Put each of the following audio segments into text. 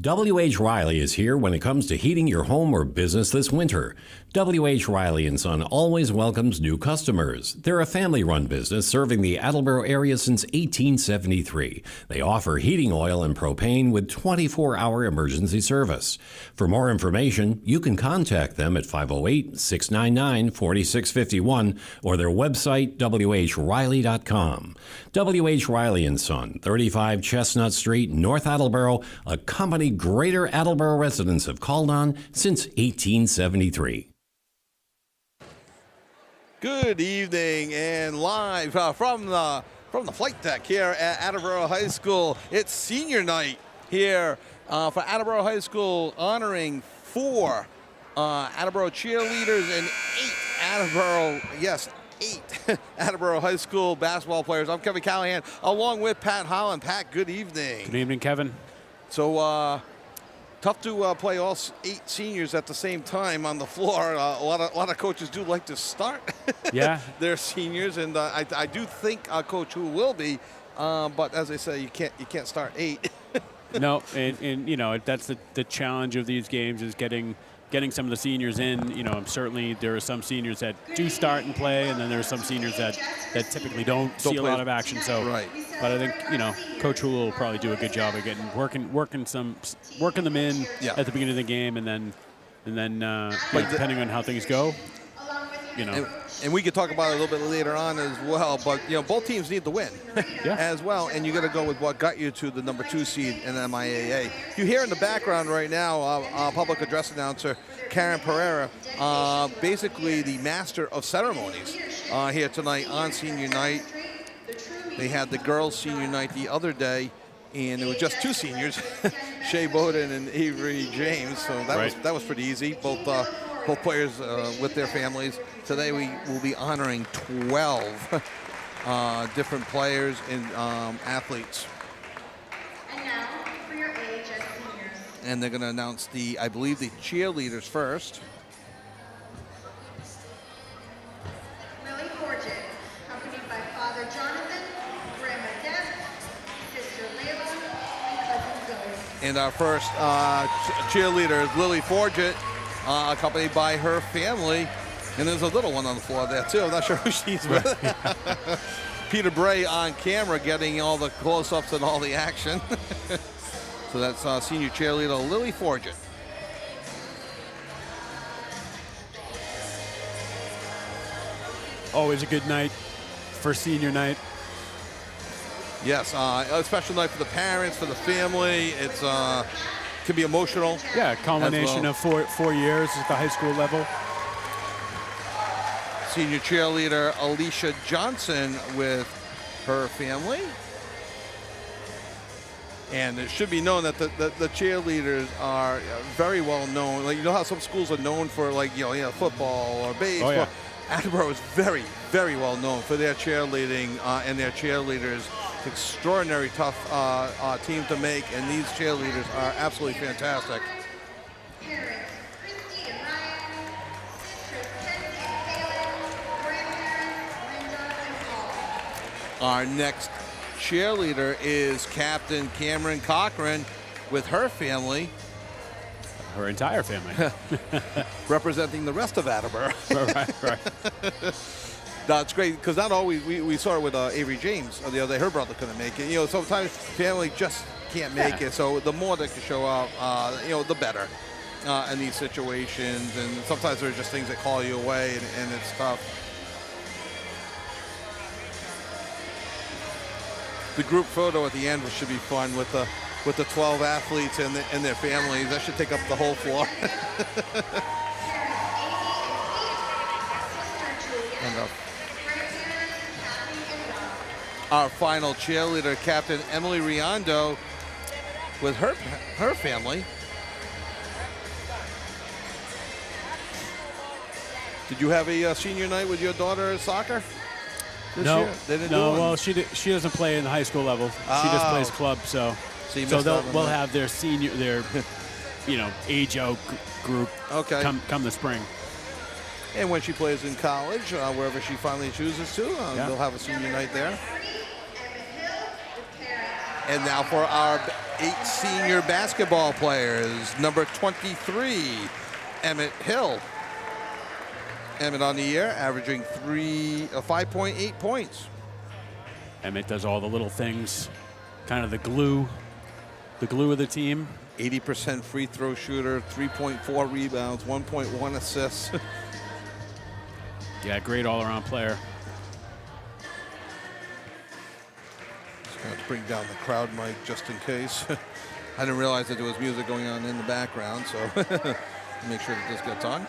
W.H. Riley is here when it comes to heating your home or business this winter. W.H. Riley & Son always welcomes new customers. They're a family-run business serving the Attleboro area since 1873. They offer heating oil and propane with 24-hour emergency service. For more information, you can contact them at 508-699-4651 or their website, whriley.com. W.H. Riley & Son, 35 Chestnut Street, North Attleboro, a company Greater Attleboro residents have called on since 1873. Good evening and live from the flight deck here at Attleboro High School. It's senior night here for Attleboro High School, honoring 4 Attleboro cheerleaders and 8 Attleboro High School basketball players. I'm Kevin Callahan along with Pat Holland. Pat, good evening. Good evening, Kevin. So tough to play all 8 seniors at the same time on the floor. A lot of coaches do like to start their seniors, and I do think Coach Hu will be, but as I say, you can't start 8. No, and you know that's the challenge of these games is getting some of the seniors in. You know, certainly there are some seniors that do start and play, and then there are some seniors that typically don't see a lot of action. So, right. But I think Coach Hu will probably do a good job of working them in at the beginning of the game, and then depending on how things go, And we could talk about it a little bit later on as well, but both teams need to win as well, and you got to go with what got you to the number 2 seed in MIAA. You hear in the background right now, public address announcer Karen Pereira, basically the master of ceremonies here tonight on senior night. They had the girls' senior night the other day, and there were just 2 seniors, Shea Bowden and Avery James. So that was pretty easy. Both players with their families. Today we will be honoring 12 different players and athletes. And now for your AHS seniors. And they're going to announce I believe the cheerleaders first. Lily Forget, accompanied by Father Jonathan, Grandma Deb, Sister Layla, and Cousin Zoe. And our first cheerleader is Lily Forget, accompanied by her family. And there's a little one on the floor there, too. I'm not sure who she's with. Peter Bray on camera getting all the close-ups and all the action. So that's senior cheerleader Lily Forget. always a good night for senior night. Yes, a special night for the parents, for the family. It's can be emotional. Yeah, culmination of 4 years at the high school level. Senior cheerleader Alicia Johnson with her family. And it should be known that the cheerleaders are very well known. Like, you know how some schools are known for, like, football or baseball. Oh, yeah. Attleboro is very, very well known for their cheerleading and their cheerleaders. Extraordinary tough team to make, and these cheerleaders are absolutely fantastic. Our next cheerleader is Captain Cameron Cochran with her family. Her entire family. Representing the rest of Attleboro. Right. That's great, because not always, we saw it with Avery James the other day. Her brother couldn't make it. Sometimes family just can't make it. So the more they can show up, the better in these situations. And sometimes there's just things that call you away, and it's tough. The group photo at the end should be fun with the 12 athletes and their families. That should take up the whole floor. And our final cheerleader, Captain Emily Riondo, with her family. Did you have a senior night with your daughter at soccer? No, year? They didn't no. do Well, she doesn't play in the high school level. She just plays club. So we'll have their senior, age out group. Okay. Come the spring. And when she plays in college, wherever she finally chooses to, they'll have a senior night there. And now for our 8 senior basketball players. Number 23, Emmett Hill. Emmett on the year, averaging 5.8 points. Emmett does all the little things, kind of the glue of the team. 80% free throw shooter, 3.4 rebounds, 1.1 assists. Yeah, great all-around player. Just going to bring down the crowd mic just in case. I didn't realize that there was music going on in the background, so make sure that this gets on.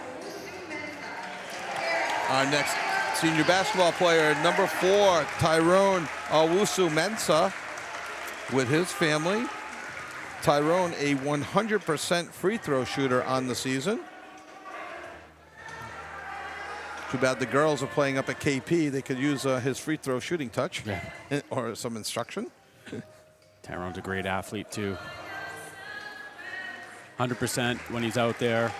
Our next senior basketball player, number 4, Tyrone Owusu-Mensah, with his family. Tyrone, a 100% free throw shooter on the season. Too bad the girls are playing up at KP. They could use his free throw shooting touch or some instruction. Tyrone's a great athlete, too. 100% when he's out there.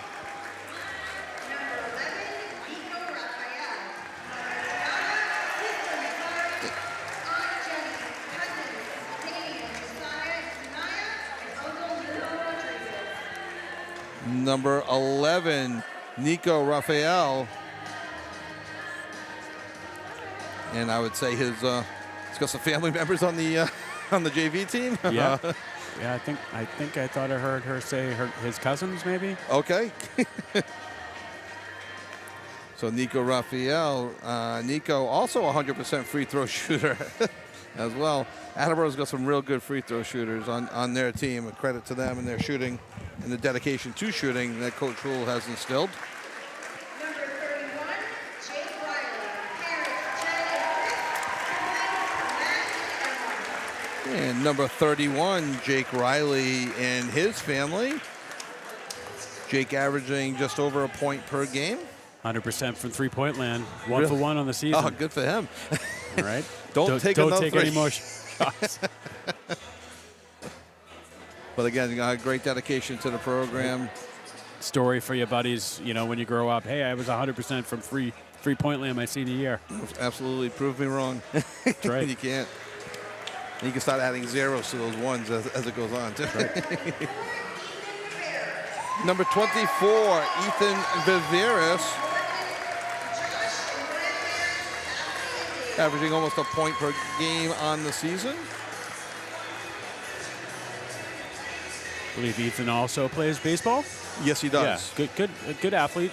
Number 11, Nico Raphael. And I would say he's got some family members on the JV team. Yeah, yeah. I thought I heard her say his cousins, maybe. Okay. So Nico Raphael, Nico also a 100% free throw shooter as well. Attleboro's got some real good free throw shooters on their team. A credit to them and their shooting and the dedication to shooting that Coach Rule has instilled. Number 31, Jake Riley, parents, Janet, And number 31, Jake Riley and his family. Jake averaging just over a point per game. 100% from three-point land. One for one on the season. Oh, good for him. All right. Don't take any more shots. But again, great dedication to the program. Story for your buddies, when you grow up. Hey, I was 100% from three-point land my senior year. Absolutely. Prove me wrong. That's right. You can't. And you can start adding zeros to those ones as it goes on, too. Right. Number 24, Ethan Viveris. Averaging almost a point per game on the season. I believe Ethan also plays baseball. Yes, he does. Yeah, good athlete.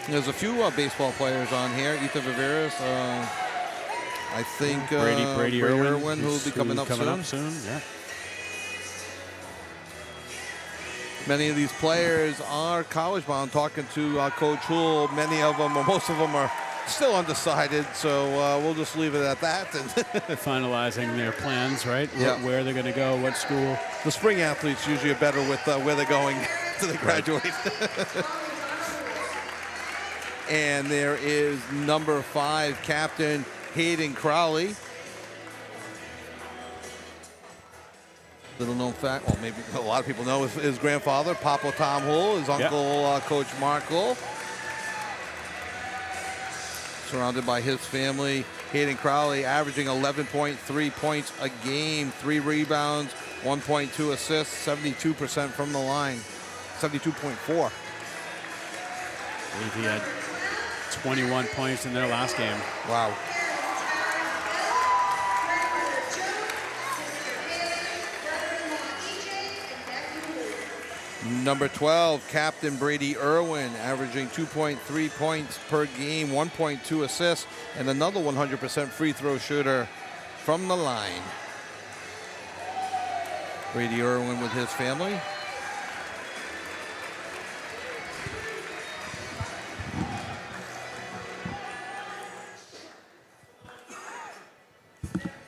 There's a few baseball players on here. Ethan Viveris. I think Brady Irwin, who will be coming up soon. Yeah. Many of these players are college bound. Talking to Coach Houle, many of them, or most of them, are still undecided. So we'll just leave it at that. Finalizing their plans, right? Yeah. Where they're going to go, what school. The spring athletes usually are better with where they're going after they graduate. And there is number 5, Captain Hayden Crowley. Little known fact, well, maybe a lot of people know, his grandfather, Papa Tom Hull, his uncle, Coach Mark Hull. Surrounded by his family. Hayden Crowley averaging 11.3 points a game, 3 rebounds, 1.2 assists, 72% from the line, 72.4. I believe he had 21 points in their last game. Wow. Number 12, Captain Brady Irwin, averaging 2.3 points per game, 1.2 assists, and another 100% free throw shooter from the line. Brady Irwin with his family.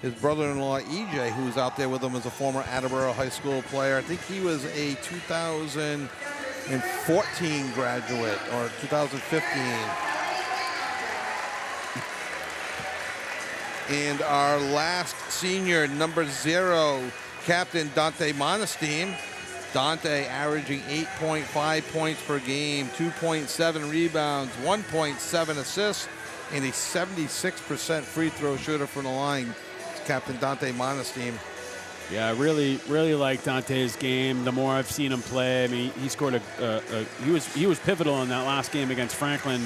His brother-in-law, EJ, who's out there with him, is a former Attleboro High School player. I think he was a 2014 graduate or 2015. And our last senior, number 0, Captain Dante Monestein. Dante averaging 8.5 points per game, 2.7 rebounds, 1.7 assists, and a 76% free throw shooter from the line. Captain Dante Monestein. Yeah, I really like Dante's game. The more I've seen him play, I mean, he scored he was pivotal in that last game against Franklin.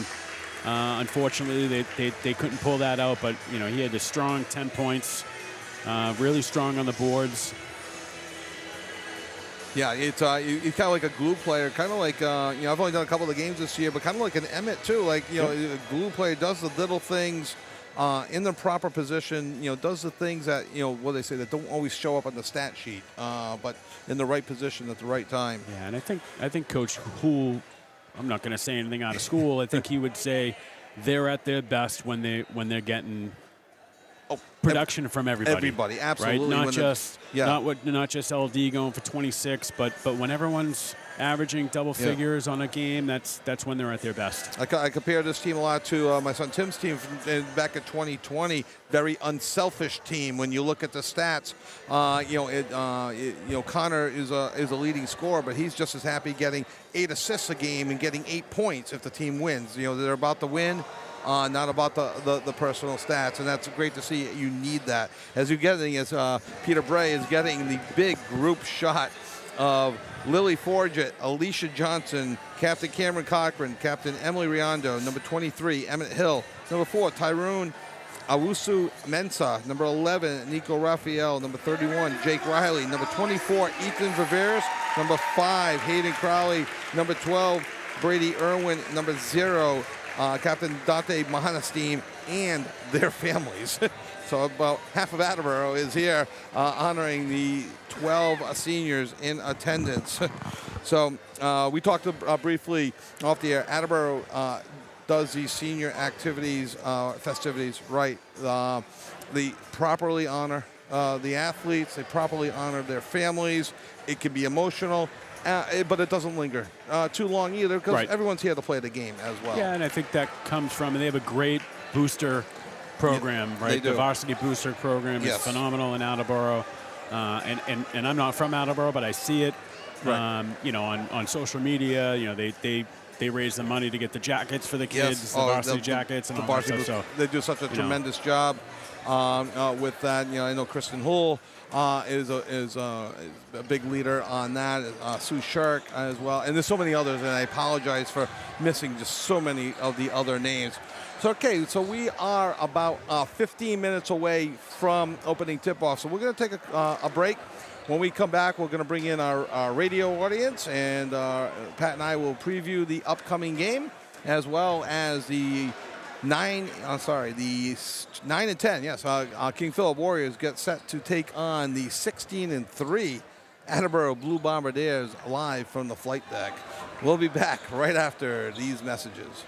Unfortunately, they couldn't pull that out, but he had a strong 10 points, really strong on the boards. Yeah, he's kind of like a glue player, kind of like I've only done a couple of the games this year, but kind of like an Emmett too. Like a glue player does the little things. In the proper position, does the things that, what they say, that don't always show up on the stat sheet, but in the right position at the right time. Yeah, and I think Coach Hool, I'm not going to say anything out of school. I think he would say they're at their best when they're getting production from everybody. Everybody, absolutely. Right? Not just LD going for 26, but when everyone's averaging double figures on a game, that's when they're at their best. I compare this team a lot to my son Tim's team from back in 2020. Very unselfish team when you look at the stats. Connor is a leading scorer, but he's just as happy getting 8 assists a game and getting 8 points if the team wins. They're about to win. Not about the personal stats, and that's great to see. You need that. As Peter Bray is getting the big group shot of Lily Forget, Alicia Johnson, Captain Cameron Cochran, Captain Emily Riondo, number 23, Emmett Hill, number 4, Tyrone Awusu Mensah, number 11, Nico Raphael, number 31, Jake Riley, number 24, Ethan Viveris, number 5, Hayden Crowley, number 12, Brady Irwin, number 0, Captain Dante Mahanestein, and their families. So about half of Attleboro is here honoring the 12 seniors in attendance. So we talked briefly off the air. Attleboro does these senior activities, festivities right. They properly honor the athletes. They properly honor their families. It can be emotional. But it doesn't linger too long either, because everyone's here to play the game as well. Yeah, and I think that comes from, and they have a great booster program, right? They do. The varsity booster program is phenomenal in Attleboro. And I'm not from Attleboro, but I see it, on social media. They raise the money to get the jackets for the kids, the varsity jackets, and all that stuff. So they do such a tremendous job with that. I know Kristen Hull is a big leader on that. Sue Shark as well, and there's so many others, and I apologize for missing just so many of the other names. So we are about 15 minutes away from opening tip-off, so we're going to take a break. When we come back, we're going to bring in our radio audience, and Pat and I will preview the upcoming game, as well as the 9 and 10. Yes, King Philip Warriors get set to take on the 16-3 Attleboro Blue Bombardiers live from the flight deck. We'll be back right after these messages.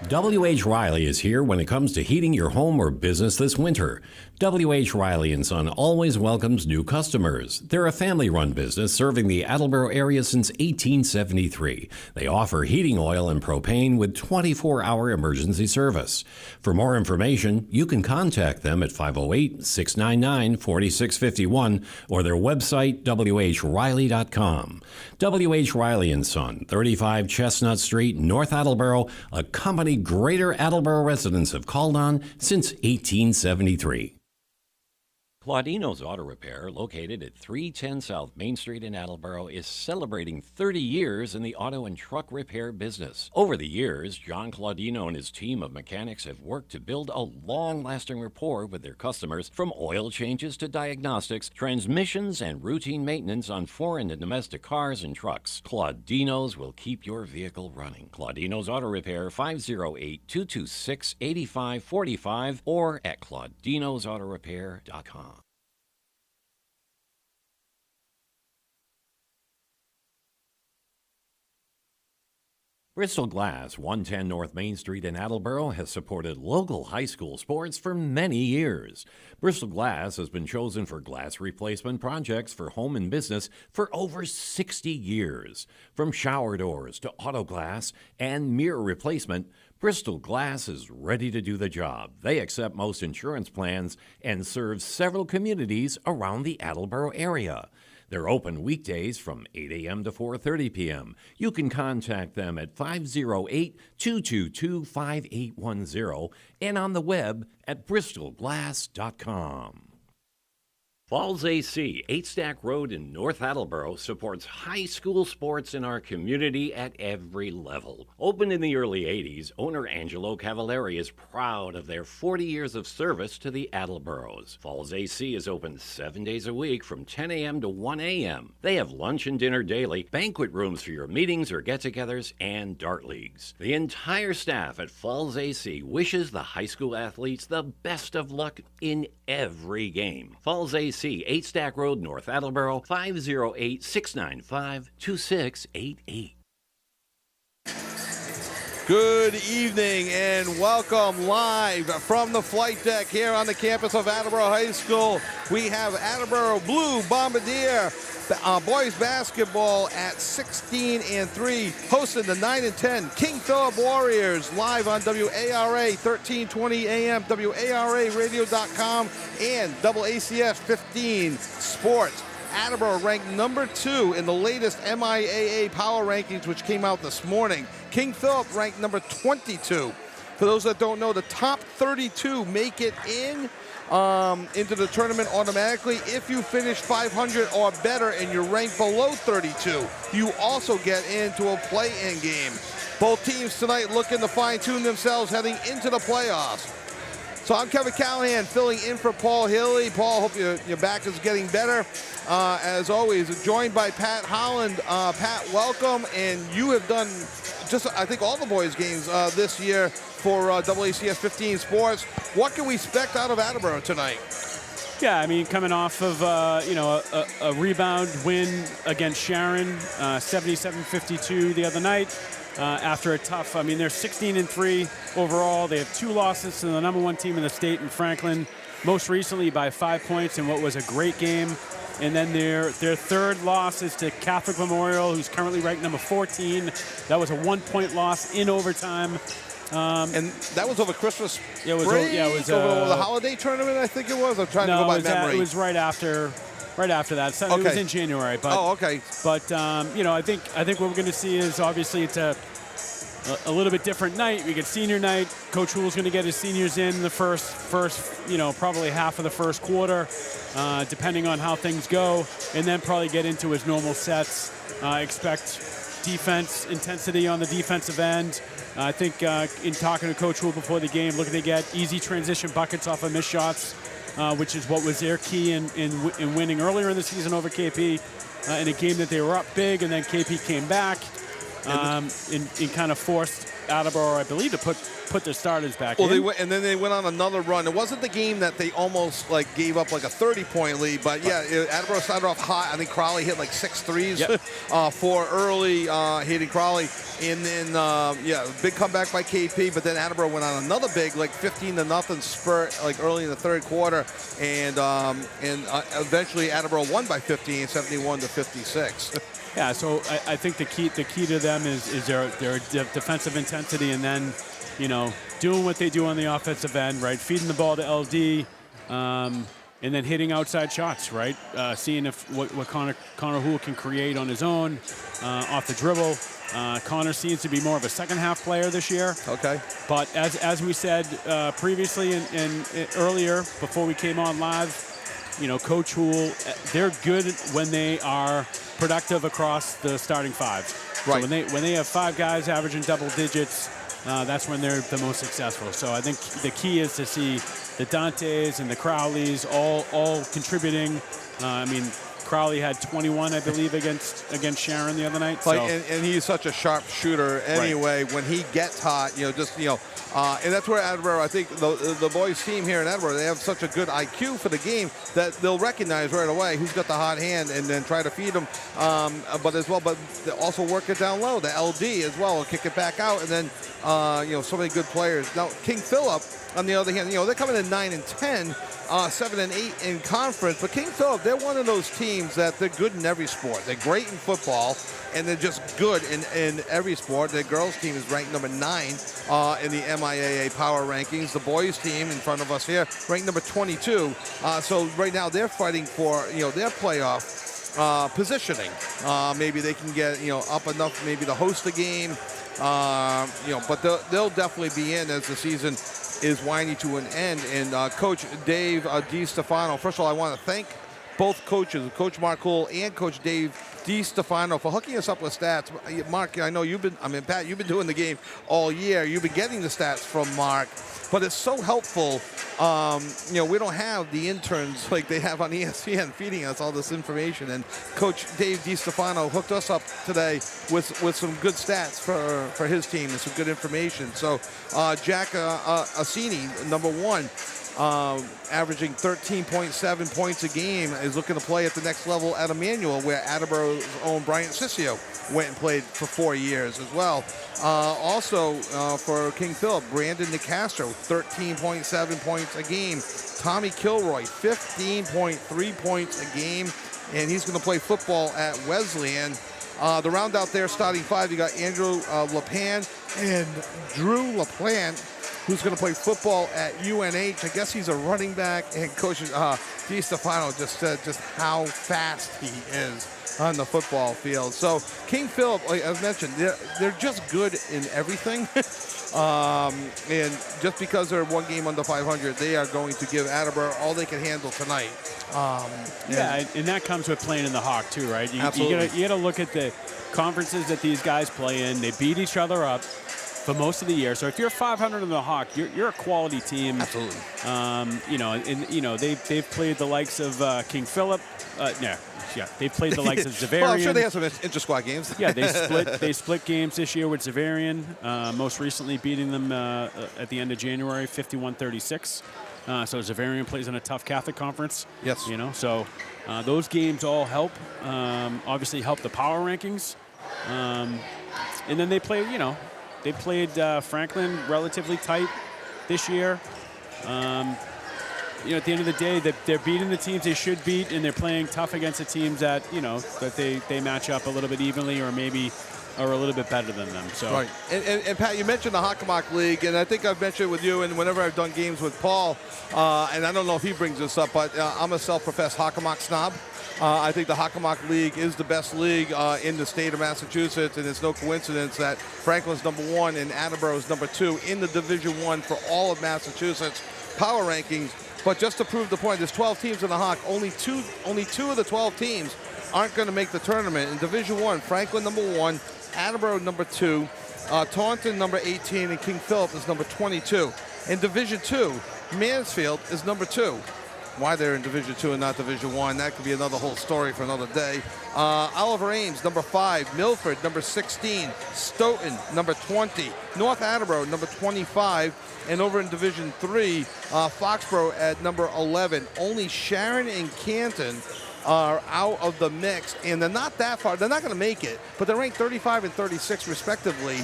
W.H. Riley is here when it comes to heating your home or business this winter. W.H. Riley & Son always welcomes new customers. They're a family-run business serving the Attleboro area since 1873. They offer heating oil and propane with 24-hour emergency service. For more information, you can contact them at 508-699-4651 or their website, whriley.com. W.H. Riley & Son, 35 Chestnut Street, North Attleboro, a company Greater Attleboro residents have called on since 1873. Claudino's Auto Repair, located at 310 South Main Street in Attleboro, is celebrating 30 years in the auto and truck repair business. Over the years, John Claudino and his team of mechanics have worked to build a long-lasting rapport with their customers, from oil changes to diagnostics, transmissions, and routine maintenance on foreign and domestic cars and trucks. Claudino's will keep your vehicle running. Claudino's Auto Repair, 508-226-8545, or at claudinosautorepair.com. Bristol Glass, 110 North Main Street in Attleboro, has supported local high school sports for many years. Bristol Glass has been chosen for glass replacement projects for home and business for over 60 years. From shower doors to auto glass and mirror replacement, Bristol Glass is ready to do the job. They accept most insurance plans and serve several communities around the Attleboro area. They're open weekdays from 8 a.m. to 4:30 p.m. You can contact them at 508-222-5810 and on the web at bristolglass.com. Falls AC, 8 Stack Road in North Attleboro, supports high school sports in our community at every level. Opened in the early 80s, owner Angelo Cavallari is proud of their 40 years of service to the Attleboros. Falls AC is open 7 days a week from 10 a.m. to 1 a.m. They have lunch and dinner daily, banquet rooms for your meetings or get-togethers, and dart leagues. The entire staff at Falls AC wishes the high school athletes the best of luck in every game. Falls AC, 8 Stack Road, North Attleboro, 508-695-2688. Good evening and welcome live from the flight deck here on the campus of Attleboro High School. We have Attleboro Blue Bombardier boys basketball at 16-3, hosting the 9-10 King Philip Warriors live on WARA 1320 AM, WARAradio.com, and ACS 15 Sports. Attleboro ranked number 2 in the latest MIAA power rankings, which came out this morning. King Philip ranked number 22. For those that don't know, the top 32 make it into the tournament automatically. If you finish 500 or better and you're ranked below 32, you also get into a play-in game. Both teams tonight looking to fine-tune themselves heading into the playoffs. So I'm Kevin Callahan filling in for Paul Healy. Paul, hope your back is getting better. As always, joined by Pat Holland. Pat, welcome. And you have done just, I think, all the boys' games this year for WACS 15 Sports. What can we expect out of Attleboro tonight? Yeah, I memean, coming off of a rebound win against Sharon, 77-52 the other night. After a tough, they're 16-3 overall. They have 2 losses to the number 1 team in the state in Franklin, most recently by 5 points in what was a great game. And then their third loss is to Catholic Memorial, who's currently ranked number 14. That was a 1-point loss in overtime. And that was over Christmas break? It was over the holiday tournament, I think it was? I'm trying to go by memory. It was right after that. So okay. It was in January. But, okay. But I think what we're going to see is obviously it's a little bit different night. We get senior night. Coach Hull's going to get his seniors in the first probably half of the first quarter, depending on how things go, and then probably get into his normal sets. Expect defense intensity on the defensive end. I think in talking to Coach Hull before the game, looking to get easy transition buckets off of missed shots, which is what was their key in winning earlier in the season over KP in a game that they were up big, and then KP came back and kind of forced Attleboro, I believe, to put their starters back in. And then they went on another run. It wasn't the game that they almost gave up a 30-point lead, but yeah, Attleboro started off hot. I think Crowley hit 6 threes for early hitting Crowley. And then, big comeback by KP, but then Attleboro went on another big 15-0 spurt early in the third quarter, and eventually Attleboro won by 15, 71-56. Yeah, so I think the key to them is their defensive intensity, and then, doing what they do on the offensive end, right? Feeding the ball to LD, and then hitting outside shots, right? Seeing what Connor Hull can create on his own, off the dribble. Connor seems to be more of a second-half player this year. Okay. But as we said previously and earlier, before we came on live, Coach Hull, they're good when they are productive across the starting 5. Right. So when they have 5 guys averaging double digits, that's when they're the most successful. So I think the key is to see the Dantes and the Crowleys all contributing. Crowley had 21, I believe, against Sharon the other night. And he's such a sharp shooter anyway. Right. When he gets hot, and that's where Attleboro, I think the boys team here in Attleboro, they have such a good IQ for the game that they'll recognize right away who's got the hot hand and then try to feed them. But they also work it down low. The LD as well will kick it back out, and then so many good players. Now King Philip, on the other hand, they're coming in 9-10. 7-8 in conference, but King Philip, they're one of those teams that they're good in every sport. They're great in football, and they're just good in every sport. Their girls team is ranked number 9 in the MIAA power rankings. The boys team in front of us here ranked number 22. So right now they're fighting for their playoff positioning. Maybe they can get up enough maybe to host the game. But they'll definitely be in as the season is winding to an end. And Coach Dave DiStefano, first of all, I want to thank both coaches, Coach Mark Hull and Coach Dave DiStefano, for hooking us up with stats. Mark, I know Pat, you've been doing the game all year. You've been getting the stats from Mark, but it's so helpful. We don't have the interns like they have on ESPN feeding us all this information. And Coach Dave DiStefano hooked us up today with some good stats for his team and some good information. So Jack Assini, number 1, averaging 13.7 points a game, is looking to play at the next level at Emmanuel, where Attleboro's own Bryant Sissio went and played for 4 years as well. Also for King Philip, Brandon DeCastro, 13.7 points a game. Tommy Kilroy, 15.3 points a game, and he's going to play football at Wesleyan. The round out there, starting 5, you got Andrew LaPan and Drew LaPlante, who's going to play football at UNH. I guess he's a running back, and Coach DiStefano just said just how fast he is on the football field. So King Philip, like I mentioned, they're just good in everything. And just because they're 1 game under 500, they are going to give Attleboro all they can handle tonight. And that comes with playing in the Hawk too, right? Absolutely. You got to look at the conferences that these guys play in. They beat each other up for most of the year. So if you're 500 in the Hawk, you're a quality team. Absolutely. They've played the likes of King Philip. They've played the likes of Zavarian. Well, I'm sure they have some inter-squad games. Yeah, they split games this year with Zavarian, most recently beating them at the end of January, 51-36. So Zavarian plays in a tough Catholic conference. Yes. So those games all help. Obviously help the power rankings. And then they played Franklin relatively tight this year. At the end of the day, they're beating the teams they should beat, and they're playing tough against the teams that they match up a little bit evenly, or maybe are a little bit better than them. So right. And Pat, you mentioned the Hockomock League, and I think I've mentioned it with you, and whenever I've done games with Paul, and I don't know if he brings this up, but I'm a self-professed Hockomock snob. I think the Hockomock League is the best league in the state of Massachusetts, and it's no coincidence that Franklin's number 1 and Attleboro's number 2 in the Division I for all of Massachusetts power rankings. But just to prove the point, there's 12 teams in the Hawk. Only two of the 12 teams aren't going to make the tournament. In Division I, Franklin number 1, Attleboro number 2, Taunton number 18, and King Philip is number 22. In Division II, Mansfield is number 2. Why they're in Division II and not Division I, that could be another whole story for another day. Oliver Ames, number 5. Milford, number 16. Stoughton, number 20. North Attleboro, number 25. And over in Division III, Foxborough at number 11. Only Sharon and Canton are out of the mix, and they're not that far. They're not going to make it, but they're ranked 35 and 36 respectively.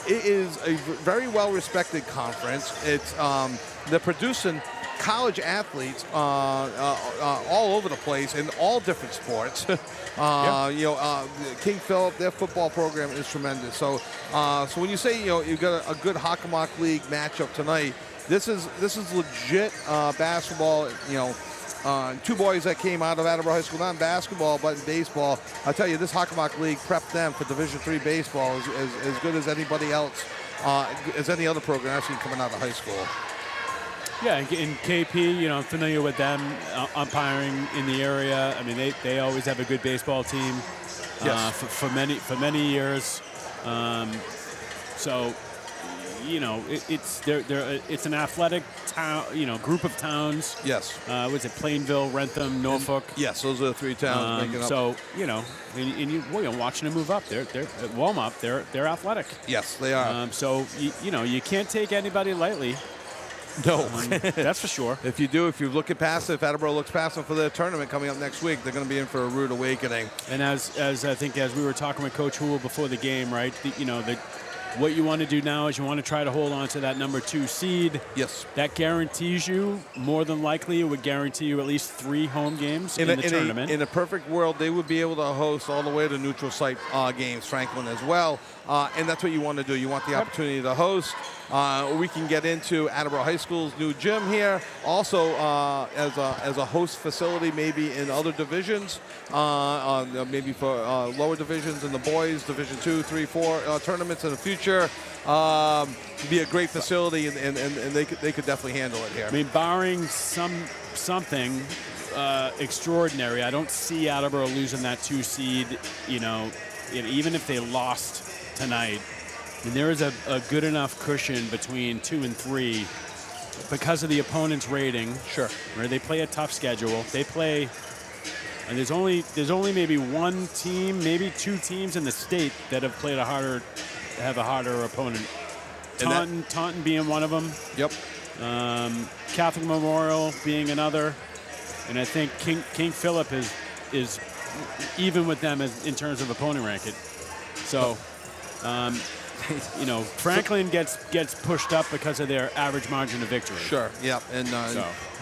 It is a very well-respected conference. It's they're producing college athletes all over the place in all different sports. King Philip, their football program is tremendous. So when you say you've got a good Hockomock League matchup tonight, this is legit basketball. 2 boys that came out of Attleboro High School, not in basketball but in baseball. I tell you, this Hockomock League prepped them for Division III baseball as good as anybody else, as any other program I've seen coming out of high school. Yeah, in KP, I'm familiar with them umpiring in the area. I mean, they always have a good baseball team for many years. It's an athletic town, group of towns. Yes. Was it Plainville, Rentham, Norfolk? Yes, those are the 3 towns making up. So watching them move up, they're warm up. They're athletic. Yes, they are. You can't take anybody lightly. No, that's for sure. If you look at past it, if Attleboro looks past them for their tournament coming up next week, they're going to be in for a rude awakening. And as I think as we were talking with Coach Houle before the game, right? What you want to do now is you want to try to hold on to that number 2 seed. Yes. That guarantees you, more than likely, it would guarantee you at least 3 home games in the tournament. In a perfect world, they would be able to host all the way to neutral site games, Franklin as well. and that's what you want to do. You want the opportunity to host. We can get into Attleboro High School's new gym here, also as a host facility, maybe in other divisions, maybe for lower divisions in the boys, Division 2, 3, 4 tournaments in the future. Be a great facility, and they could definitely handle it here. I mean, barring something extraordinary, I don't see Attleboro losing that 2 seed. Even if they lost tonight. And there is a good enough cushion between 2 and 3 because of the opponent's rating. Sure. Where they play a tough schedule. They play, and there's only maybe 1 team, maybe 2 teams in the state that have played have a harder opponent. Taunton being one of them. Yep. Catholic Memorial being another, and I think King Philip is even with them in terms of opponent ranking. So. Franklin gets pushed up because of their average margin of victory. Sure, yeah. And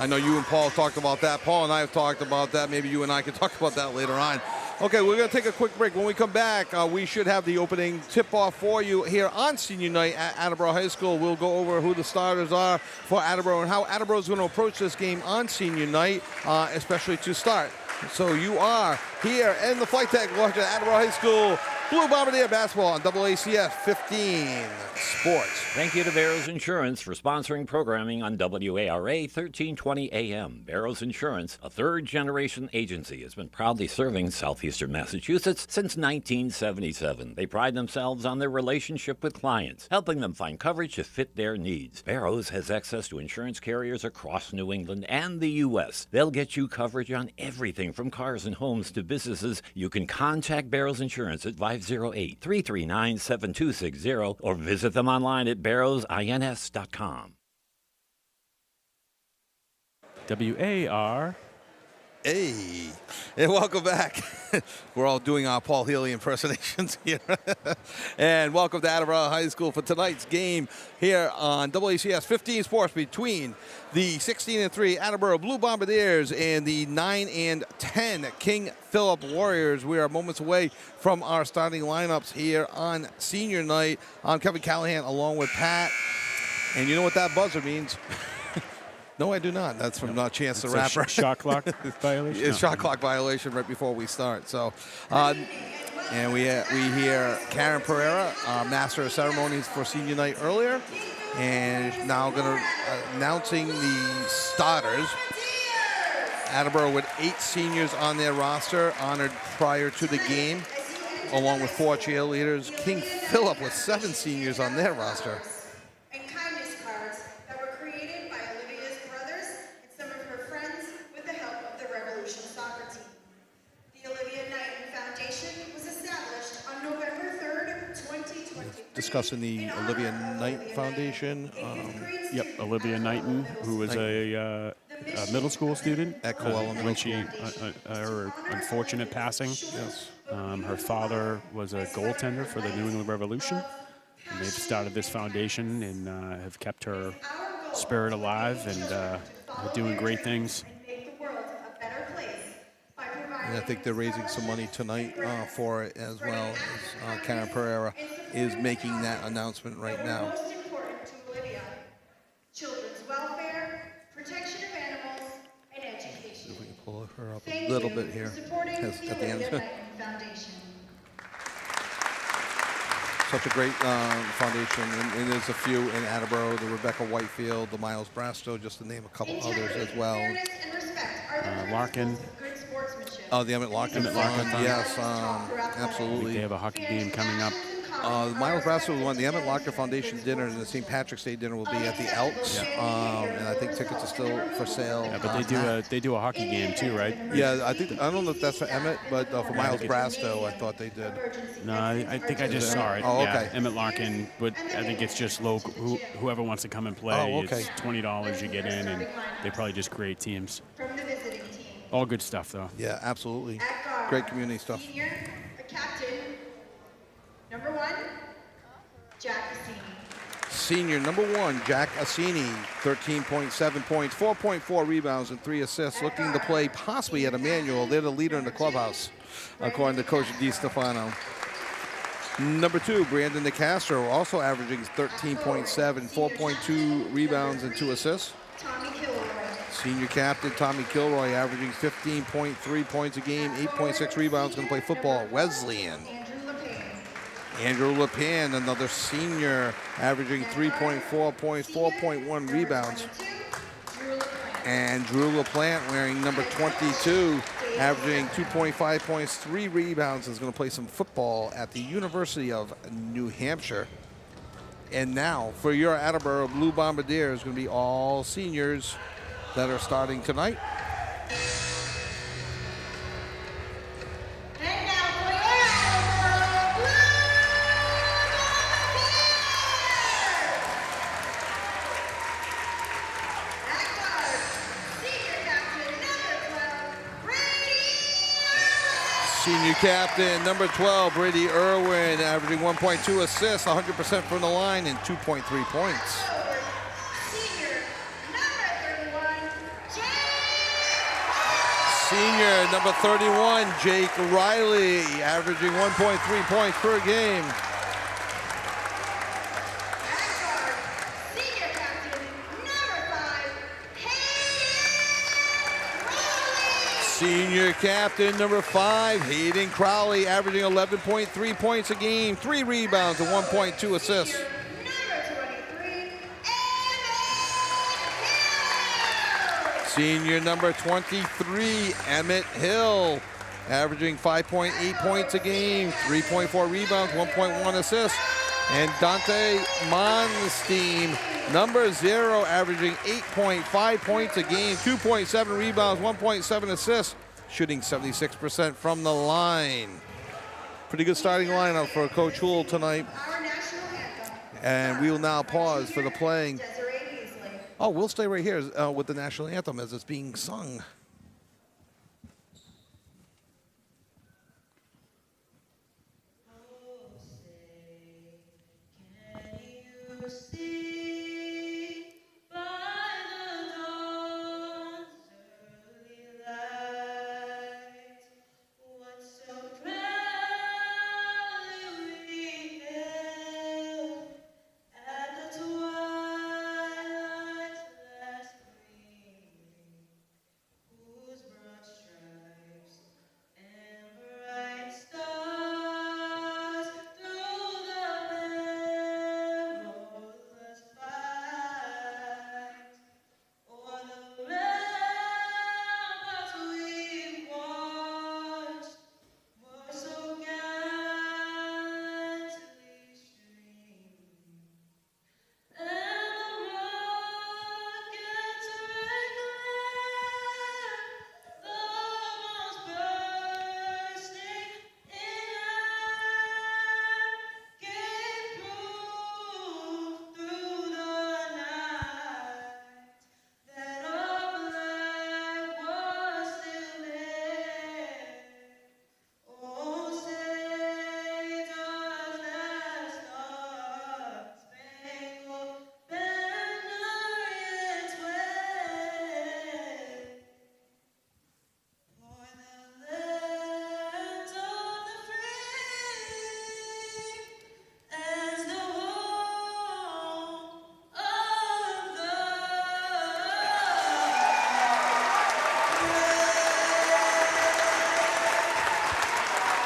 I know you and Paul talked about that. Paul and I have talked about that. Maybe you and I can talk about that later on. Okay, we're going to take a quick break. When we come back, we should have the opening tip-off for you here on Senior Night at Attleboro High School. We'll go over who the starters are for Attleboro and how Attleboro is going to approach this game on Senior Night, especially to start. So you are here in the Flight Tech watching Attleboro High School Blue Bombardier basketball on AACF 15 Sports. Thank you to Barrows Insurance for sponsoring programming on WARA 1320 AM. Barrows Insurance, a third-generation agency, has been proudly serving southeastern Massachusetts since 1977. They pride themselves on their relationship with clients, helping them find coverage to fit their needs. Barrows has access to insurance carriers across New England and the U.S. They'll get you coverage on everything from cars and homes to businesses. You can contact Barrows Insurance at 508-339-7260 or visit them online at barrowsins.com. WAR. Hey, and welcome back. We're all doing our Paul Healy impersonations here. And welcome to Attleboro High School for tonight's game here on WACS 15 Sports between the 16-3 Attleboro Blue Bombardiers and the 9-10 King Philip Warriors. We are moments away from our starting lineups here on Senior Night. I'm Kevin Callahan along with Pat. And you know what that buzzer means? No, I do not. That's from Chance the Rapper. Shot clock violation? It's shot clock violation right before we start. So, and we hear Karen Pereira, Master of Ceremonies for Senior Night earlier, and now going to announcing the starters. Attleboro with 8 seniors on their roster, honored prior to the game, along with 4 cheerleaders. King Philip with 7 seniors on their roster. Discussing the Olivia Knight Foundation. Yep, Olivia Knighton, who was a middle school student at Coella when she her unfortunate passing. Yes. Her father was a goaltender for the New England Revolution. And they've started this foundation and have kept her spirit alive, and are doing great things. And I think they're raising some money tonight for it as well. As, Karen Pereira is making that announcement right now. Most important to Olivia: children's welfare, protection of animals, and education. If we can pull her up a little bit here at the end. Such a great foundation, and there's a few in Attleboro, the Rebecca Whitefield, the Miles Brasto, just to name a couple others as well. Larkin. Oh, the Emmett Larkin Fund, yes, absolutely. They have a hockey game coming up. The Miles Brasso won the Emmett Larkin Foundation dinner, and the St. Patrick's Day dinner will be at the Elks, and I think tickets are still for sale. Yeah, but they do a hockey game too, right? Yeah, I don't know if that's for Emmett, but for Miles Brasto, I thought they did. No, I think I just saw it. Oh, yeah, okay. Emmett Larkin, but I think it's just local. Whoever wants to come and play, oh, okay. It's $20 you get in, and they probably just create teams. From the visiting team. All good stuff, though. Yeah, absolutely. Great community stuff. Senior, the captain, number 1, Jack Cassini. Senior number 1, Jack Assini, 13.7 points, 4.4 rebounds, and 3 assists. Looking to play possibly at Emmanuel. They're the leader in the clubhouse, according to Coach Di Stefano. Number 2, Brandon DeCastro, also averaging 13.7, 4.2 rebounds and 2 assists. Tommy Kilroy. Senior captain Tommy Kilroy, averaging 15.3 points a game, 8.6 rebounds, going to play football at Wesleyan. Andrew LePan, another senior, averaging 3.4 points, 4.1 rebounds. And Drew LaPlante, wearing number 22, averaging 2.5 points, 3 rebounds, is going to play some football at the University of New Hampshire. And now, for your Attleboro Blue Bombardiers, going to be all seniors that are starting tonight. And now for your Attleboro Blue Bombardiers! At guard, senior captain number 12, Brady. Senior captain number 12, Brady Irwin, averaging 1.2 assists, 100% from the line, and 2.3 points. Senior number 31, Senior number 31, Jake Riley, averaging 1.3 points per game. At guard, senior captain number 5, Senior captain number 5, Hayden Crowley, averaging 11.3 points a game, 3 rebounds and 1.2 assists. Senior number 23, Emmett Hill, averaging 5.8 points a game, 3.4 rebounds, 1.1 assists. And Dante Monstein, number 0, averaging 8.5 points a game, 2.7 rebounds, 1.7 assists, shooting 76% from the line. Pretty good starting lineup for Coach Houle tonight. And we will now pause for the playing. Oh, we'll stay right here with the national anthem as it's being sung.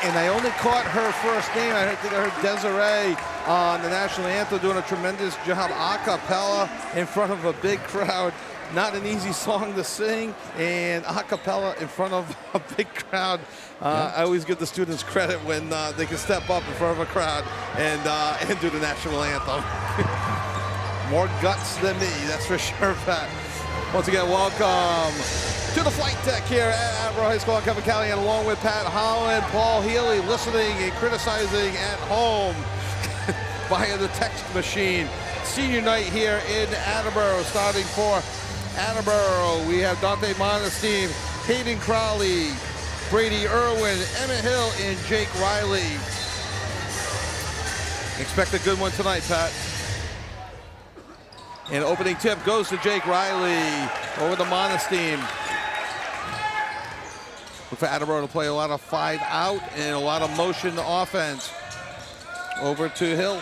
And I only caught her first name. I think I heard Desiree on the national anthem doing a tremendous job a cappella in front of a big crowd. Not an easy song to sing, and a cappella in front of a big crowd. I always give the students credit when they can step up in front of a crowd and do the national anthem. More guts than me, that's for sure, Pat. Once again, welcome to the flight deck here at Attleboro High School. I'm Kevin Callahan, along with Pat Holland, Paul Healy, listening and criticizing at home via the text machine. Senior night here in Attleboro, starting for Attleboro. We have Dante Monestein, Hayden Crowley, Brady Irwin, Emmett Hill, and Jake Riley. Expect a good one tonight, Pat. And opening tip goes to Jake Riley over to Monestein. Look for Attleboro to play a lot of 5 out and a lot of motion offense. Over to Hill.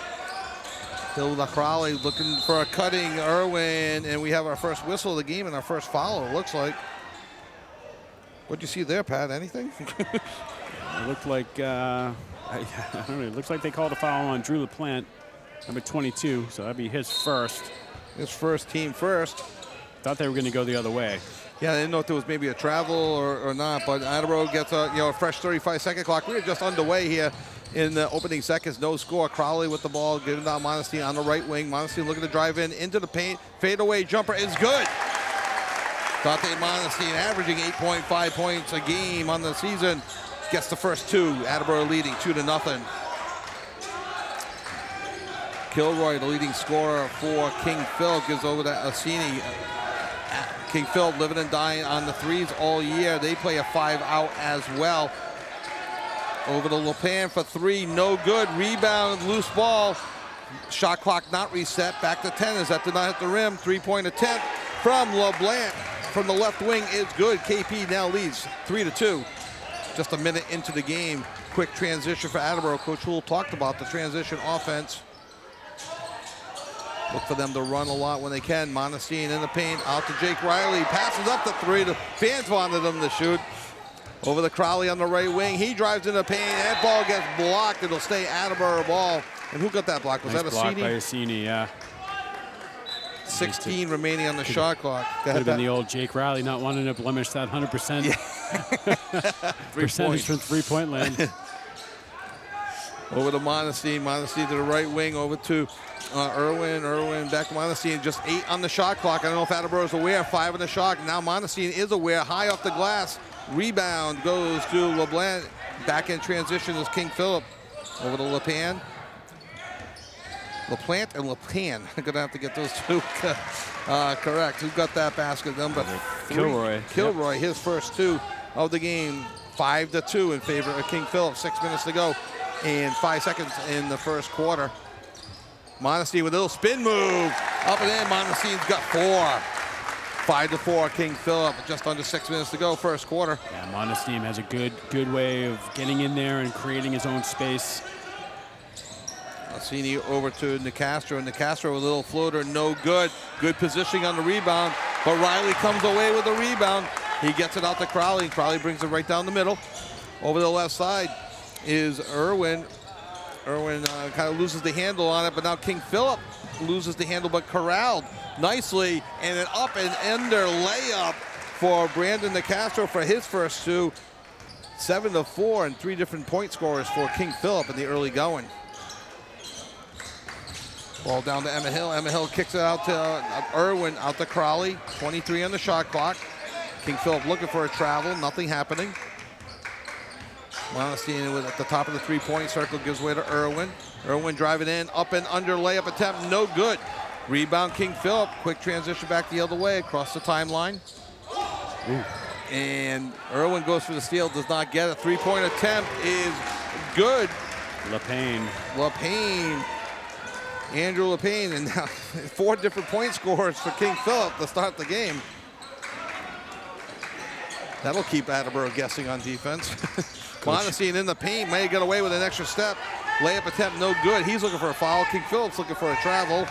Hill Lacrali looking for a cutting. Irwin, and we have our first whistle of the game and our first foul, it looks like. What'd you see there, Pat? Anything? It looked like, I don't know, it looks like they called a foul on Drew LaPlante, number 22, so that'd be his first. His first, team first. Thought they were going to go the other way. Yeah, I didn't know if there was maybe a travel or not, but Attleboro gets a fresh 35-second clock. We are just underway here in the opening seconds. No score. Crowley with the ball, giving down Modesty on the right wing. Modesty looking to drive in into the paint. Fadeaway jumper is good. Dante Modesty averaging 8.5 points a game on the season. Gets the first two. Attleboro leading 2-0. Kilroy, the leading scorer for King Phil, gives over to Assini. King Phil living and dying on the threes all year. They play a 5-out as well. Over to LePan for three, no good. Rebound, loose ball. Shot clock not reset. Back to 10 as that did not hit the rim. Three-point attempt from LeBlanc from the left wing is good. KP now leads 3-2. Just a minute into the game. Quick transition for Attleboro. Coach Houle talked about the transition offense. Look for them to run a lot when they can. Monestine in the paint, out to Jake Riley. Passes up the three. The fans wanted him to shoot. Over to Crowley on the right wing. He drives in the paint. That ball gets blocked. It'll stay Attleboro ball. And who got that block? Was nice that block Assini? by Assini, yeah. 16 remaining on the shot clock. Could have been the old Jake Riley not wanting to blemish that 100% percentage from three-point land. Over to Monestine. Monestine to the right wing. Over to Irwin. Irwin back to Monestine. Just 8 on the shot clock. I don't know if Attleboro is aware. 5 on the shot. Now Monestine is aware. High off the glass. Rebound goes to LeBlanc. Back in transition is King Philip. Over to LePan. LePlante and LePan. I'm going to have to get those two correct. Who got that basket? Number 3. Kilroy. Kilroy, his first two of the game. 5-2 in favor of King Philip. 6 minutes to go and 5 seconds in the first quarter. Modesty with a little spin move. Up and in. Modestine's got 4. 5-4, King Philip. Just under 6 minutes to go, first quarter. Yeah, Modestine has a good way of getting in there and creating his own space. Assini over to Nicastro. Nicastro with a little floater, no good. Good positioning on the rebound, but Riley comes away with the rebound. He gets it out to Crowley. Crowley brings it right down the middle. Over the left side is Irwin. Irwin kind of loses the handle on it, but now King Philip loses the handle, but corralled nicely, and an up and under layup for Brandon Nicastro for his first two. 7-4 and 3 different point scorers for King Philip in the early going. Ball down to Emma Hill. Emma Hill kicks it out to Irwin, out to Crowley. 23 on the shot clock. King Philip looking for a travel, nothing happening. Modestine at the top of the three-point circle gives way to Irwin. Irwin driving in, up and under layup attempt, no good. Rebound King Philip, quick transition back the other way across the timeline. Ooh. And Irwin goes for the steal, does not get it. Three-point attempt is good. LePan. Andrew LePan, and now 4 different point scorers for King Philip to start the game. That'll keep Attleboro guessing on defense. Modestine in the paint, may get away with an extra step. Layup attempt, no good. He's looking for a foul. King Philip's looking for a travel.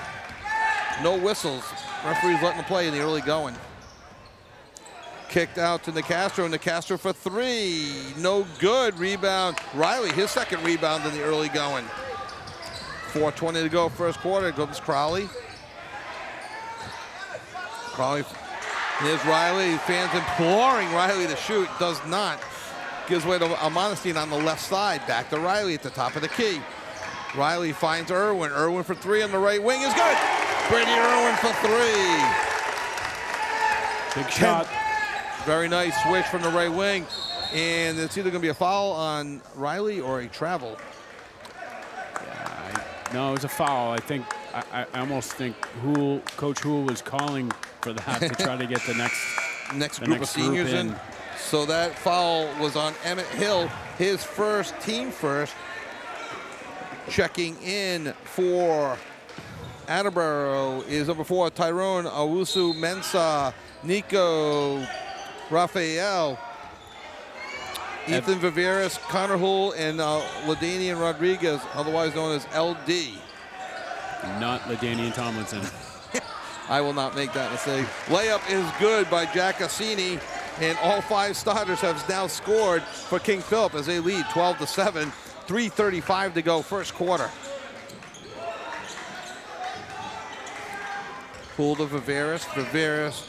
No whistles. Referee's letting the play in the early going. Kicked out to Nicastro. Nicastro for 3. No good. Rebound. Riley, his second rebound in the early going. 4:20 to go, first quarter. Goes Crowley. Crowley. Here's Riley. Fans imploring Riley to shoot. Does not. Gives way to Modestine on the left side. Back to Riley at the top of the key. Riley finds Irwin. Irwin for 3 on the right wing is good. Brady Irwin for 3. Big shot. Very nice switch from the right wing. And it's either going to be a foul on Riley or a travel. No, it was a foul. I almost think Coach Houle was calling for that to try to get the next group of seniors in. So that foul was on Emmett Hill, his first, team first. Checking in for Attleboro is number 4, Tyrone Owusu Mensah. Nico Raphael Ethan Viveris, Connor Hull, and LaDanian Rodriguez, otherwise known as LD. Not LaDanian Tomlinson. I will not make that mistake. Layup is good by Jack Cassini, and all 5 starters have now scored for King Philip as they lead 12-7. 3:35 to go, first quarter. Pool to Viveris. Viveris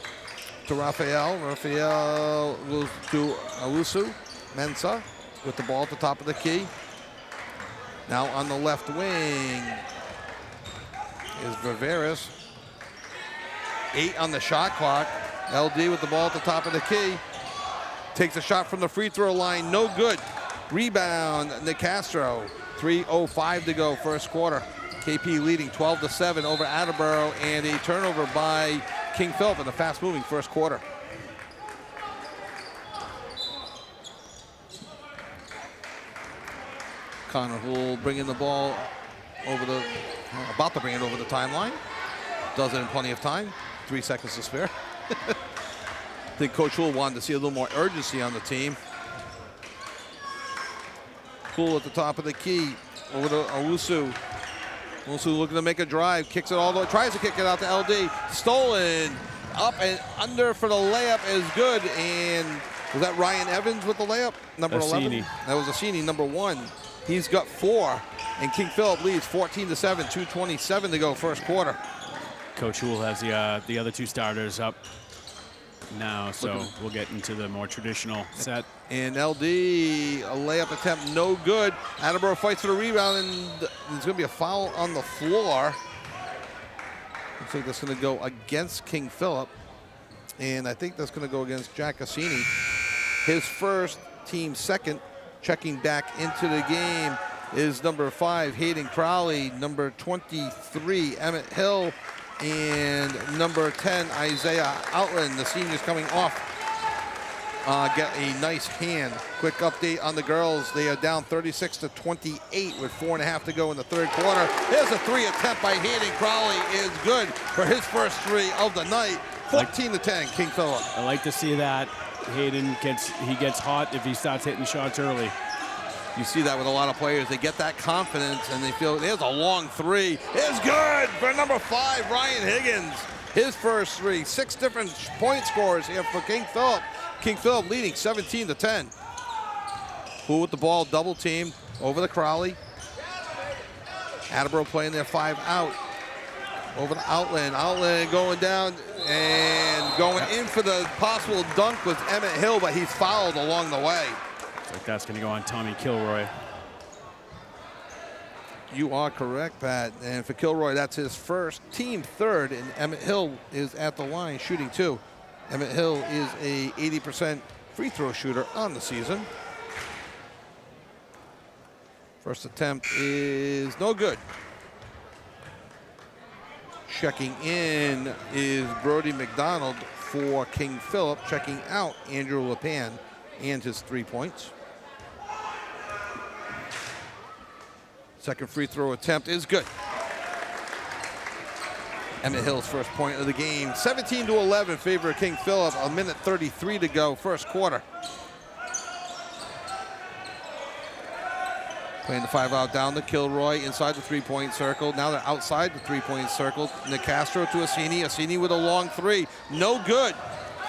to Rafael. Rafael goes to Awusu Mensah with the ball at the top of the key. Now on the left wing is Viveris. 8 on the shot clock. LD with the ball at the top of the key. Takes a shot from the free throw line. No good. Rebound, Nicastro. 3:05 to go, first quarter. KP leading 12-7 over Attleboro, and a turnover by King Philip in the fast-moving first quarter. Connor Hull bringing the ball over the, about to bring it over the timeline. Does it in plenty of time. 3 seconds to spare. I think Coach Hull wanted to see a little more urgency on the team. Hull at the top of the key over to Owusu. Owusu looking to make a drive, kicks it all the way, tries to kick it out to LD. Stolen, up and under for the layup is good. And was that Ryan Evans with the layup? Number 11? That was Assini, number 1. He's got 4, and King Philip leads 14-7, 2:27 to go, first quarter. Coach Hull has the other 2 starters up now, so we'll get into the more traditional set. And LD, a layup attempt, no good. Attleboro fights for the rebound, and there's going to be a foul on the floor. Looks like that's going to go against King Philip, and I think that's going to go against Jack Cassini. His first, team second. Checking back into the game is number 5, Hayden Crowley, number 23, Emmett Hill, and number 10, Isaiah Outland. The seniors coming off get a nice hand. Quick update on the girls. They are down 36-28 with 4.5 to go in the third quarter. Here's a 3 attempt by Hayden Crowley. Is good for his first 3 of the night. 14-10, King Philip. I like to see that. Hayden gets hot if he starts hitting shots early. You see that with a lot of players. They get that confidence and they feel there's a long 3. It's good for number 5, Ryan Higgins. His first 3. 6 different point scores here for King Philip. King Philip leading 17-10. Who with the ball, double team over the Crowley. Attleboro playing their 5 out. Over to Outland. Outland going down and going in for the possible dunk with Emmett Hill, but he's fouled along the way. Looks like that's going to go on Tommy Kilroy. You are correct, Pat. And for Kilroy, that's his first, team 3rd, and Emmett Hill is at the line shooting 2. Emmett Hill is a 80% free throw shooter on the season. First attempt is no good. Checking in is Brody McDonald for King Philip. Checking out Andrew LePan and his 3 points. Second free throw attempt is good. Emmett Hill's first point of the game. 17-11 favor of King Philip. 1:33 to go, first quarter. Playing the 5 out down to Kilroy inside the 3-point circle. Now they're outside the 3-point circle. Nicastro to Assini. Assini with a long 3. No good.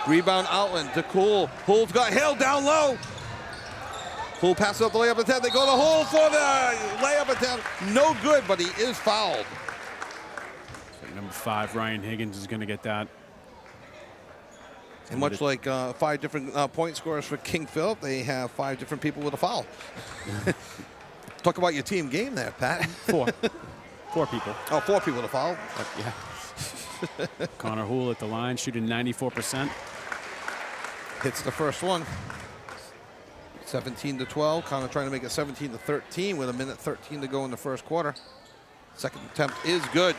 Rebound Outland to Hull. Hull's got Hill down low. Hull passes up the layup attempt. They go to Hull for the layup attempt. No good, but he is fouled. Number 5, Ryan Higgins, is going to get that. And much like 5 different point scorers for King Philip, they have 5 different people with a foul. Talk about your team game there, Pat. 4. 4 people. Oh, 4 people to foul. Yeah. Connor Hull at the line, shooting 94%. Hits the first one. 17-12. Connor trying to make it 17-13 with 1:13 to go in the first quarter. Second attempt is good.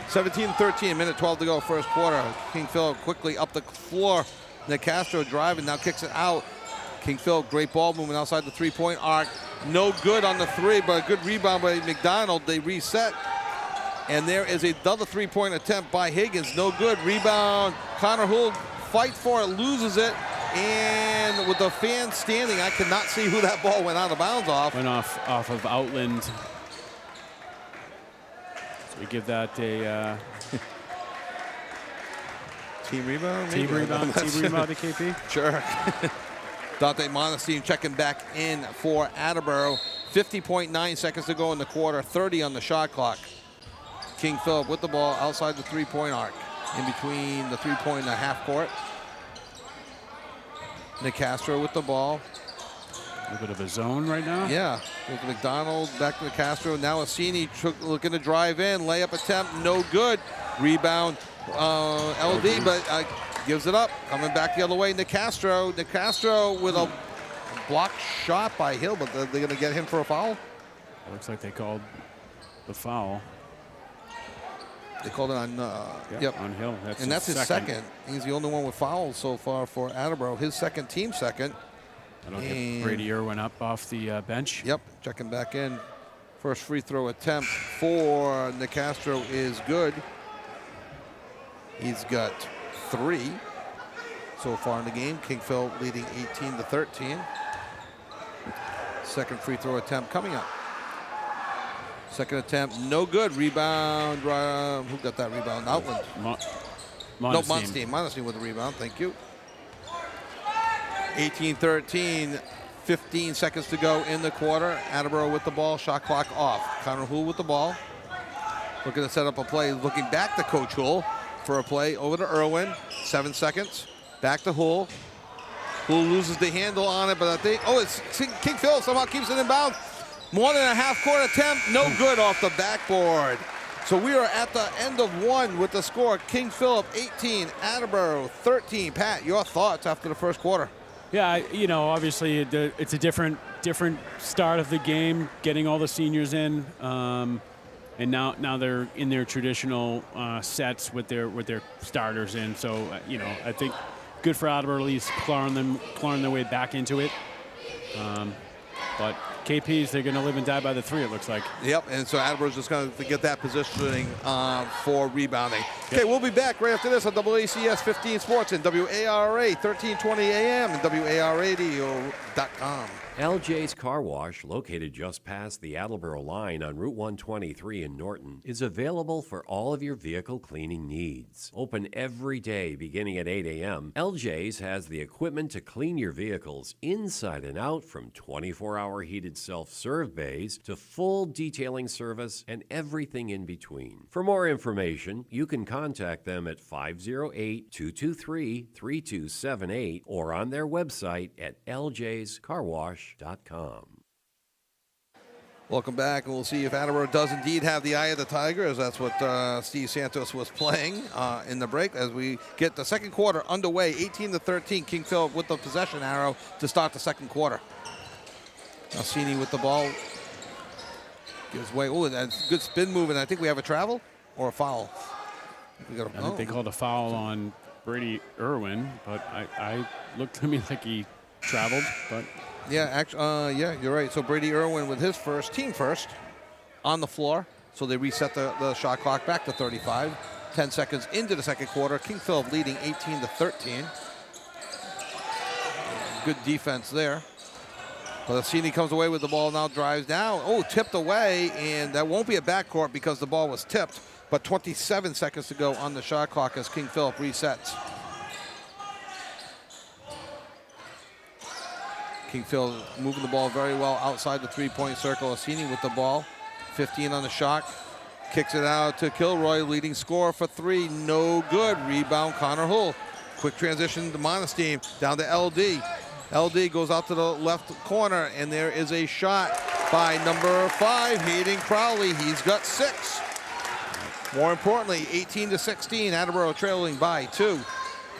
17-13, 1:12 to go, first quarter. King Philip quickly up the floor. Nicastro driving, now kicks it out. King Philip, great ball movement outside the 3-point arc. No good on the 3, but a good rebound by McDonald. They reset. And there is another 3-point attempt by Higgins. No good. Rebound. Connor Hull fights for it, loses it. And with the fans standing, I cannot see who that ball went out of bounds off. Went off of Outland. So we give that a team rebound? Team rebound to KP? Sure. Dante Monestein checking back in for Attleboro. 50.9 seconds to go in the quarter, 30 on the shot clock. King Philip with the ball outside the three-point arc, in between the three-point and the half court. Nicastro with the ball. A bit of a zone right now. Yeah, with McDonald back to Nicastro. Now Assini looking to drive in. Layup attempt, no good. Rebound, LD, but gives it up. Coming back the other way, Nicastro. Nicastro with a blocked shot by Hill, but they're going to get him for a foul. Looks like they called the foul. They called it on, on Hill. That's his second. He's the only one with fouls so far for Attleboro. His second, team second. That'll get Brady Irwin up off the bench. Yep, checking back in. First free throw attempt for Nicastro is good. He's got 3 so far in the game. King Phil leading 18-13. Second free throw attempt coming up. Second attempt, no good. Rebound, who got that rebound? Outland. Monestein. Monestein with the rebound, thank you. 18-13, 15 seconds to go in the quarter. Attleboro with the ball, shot clock off. Connor Houle with the ball. Looking to set up a play, looking back to Coach Houle for a play over to Irwin. 7 seconds, back to Houle. Houle loses the handle on it, but I think, it's King Phil somehow keeps it in bounds. More than a half-court attempt, no good off the backboard. So we are at the end of 1 with the score. King Philip 18, Attleboro 13. Pat, your thoughts after the first quarter? Yeah, obviously it's a different start of the game, getting all the seniors in, and now they're in their traditional sets with their starters in. So I think good for Attleboro at least clawing their way back into it. But KPs, they're going to live and die by the 3, it looks like. Yep, and so Attleboro's just going to get that positioning for rebounding. Okay, we'll be back right after this on WACS 15 Sports and WARA 1320 AM and WARradio.com. LJ's Car Wash, located just past the Attleboro line on Route 123 in Norton, is available for all of your vehicle cleaning needs. Open every day beginning at 8 a.m., LJ's has the equipment to clean your vehicles inside and out, from 24-hour heated self-serve bays to full detailing service and everything in between. For more information, you can contact them at 508-223-3278 or on their website at ljscarwash.com. Welcome back, and we'll see if Attleboro does indeed have the eye of the tiger, as that's what Steve Santos was playing in the break. As we get the second quarter underway, 18-13, King Philip with the possession arrow to start the second quarter. Alcini with the ball. Gives way. Oh, that's good spin move, and I think we have a travel or a foul. I think they called a foul on Brady Irwin, but I looked to me like he traveled, but... Yeah, actually, you're right. So Brady Irwin with his team first, on the floor. So they reset the shot clock back to 35. 10 seconds into the second quarter. King Philip leading 18-13. Good defense there. But Assini comes away with the ball, now drives down. Oh, tipped away, and that won't be a backcourt because the ball was tipped. But 27 seconds to go on the shot clock as King Philip resets. King Phil moving the ball very well outside the three-point circle. Assini with the ball. 15 on the shot. Kicks it out to Kilroy, leading scorer for 3. No good. Rebound, Connor Hull. Quick transition to Monestein. Down to LD. LD goes out to the left corner, and there is a shot by number 5, Hayden Crowley. He's got 6. More importantly, 18-16. Attleboro trailing by 2.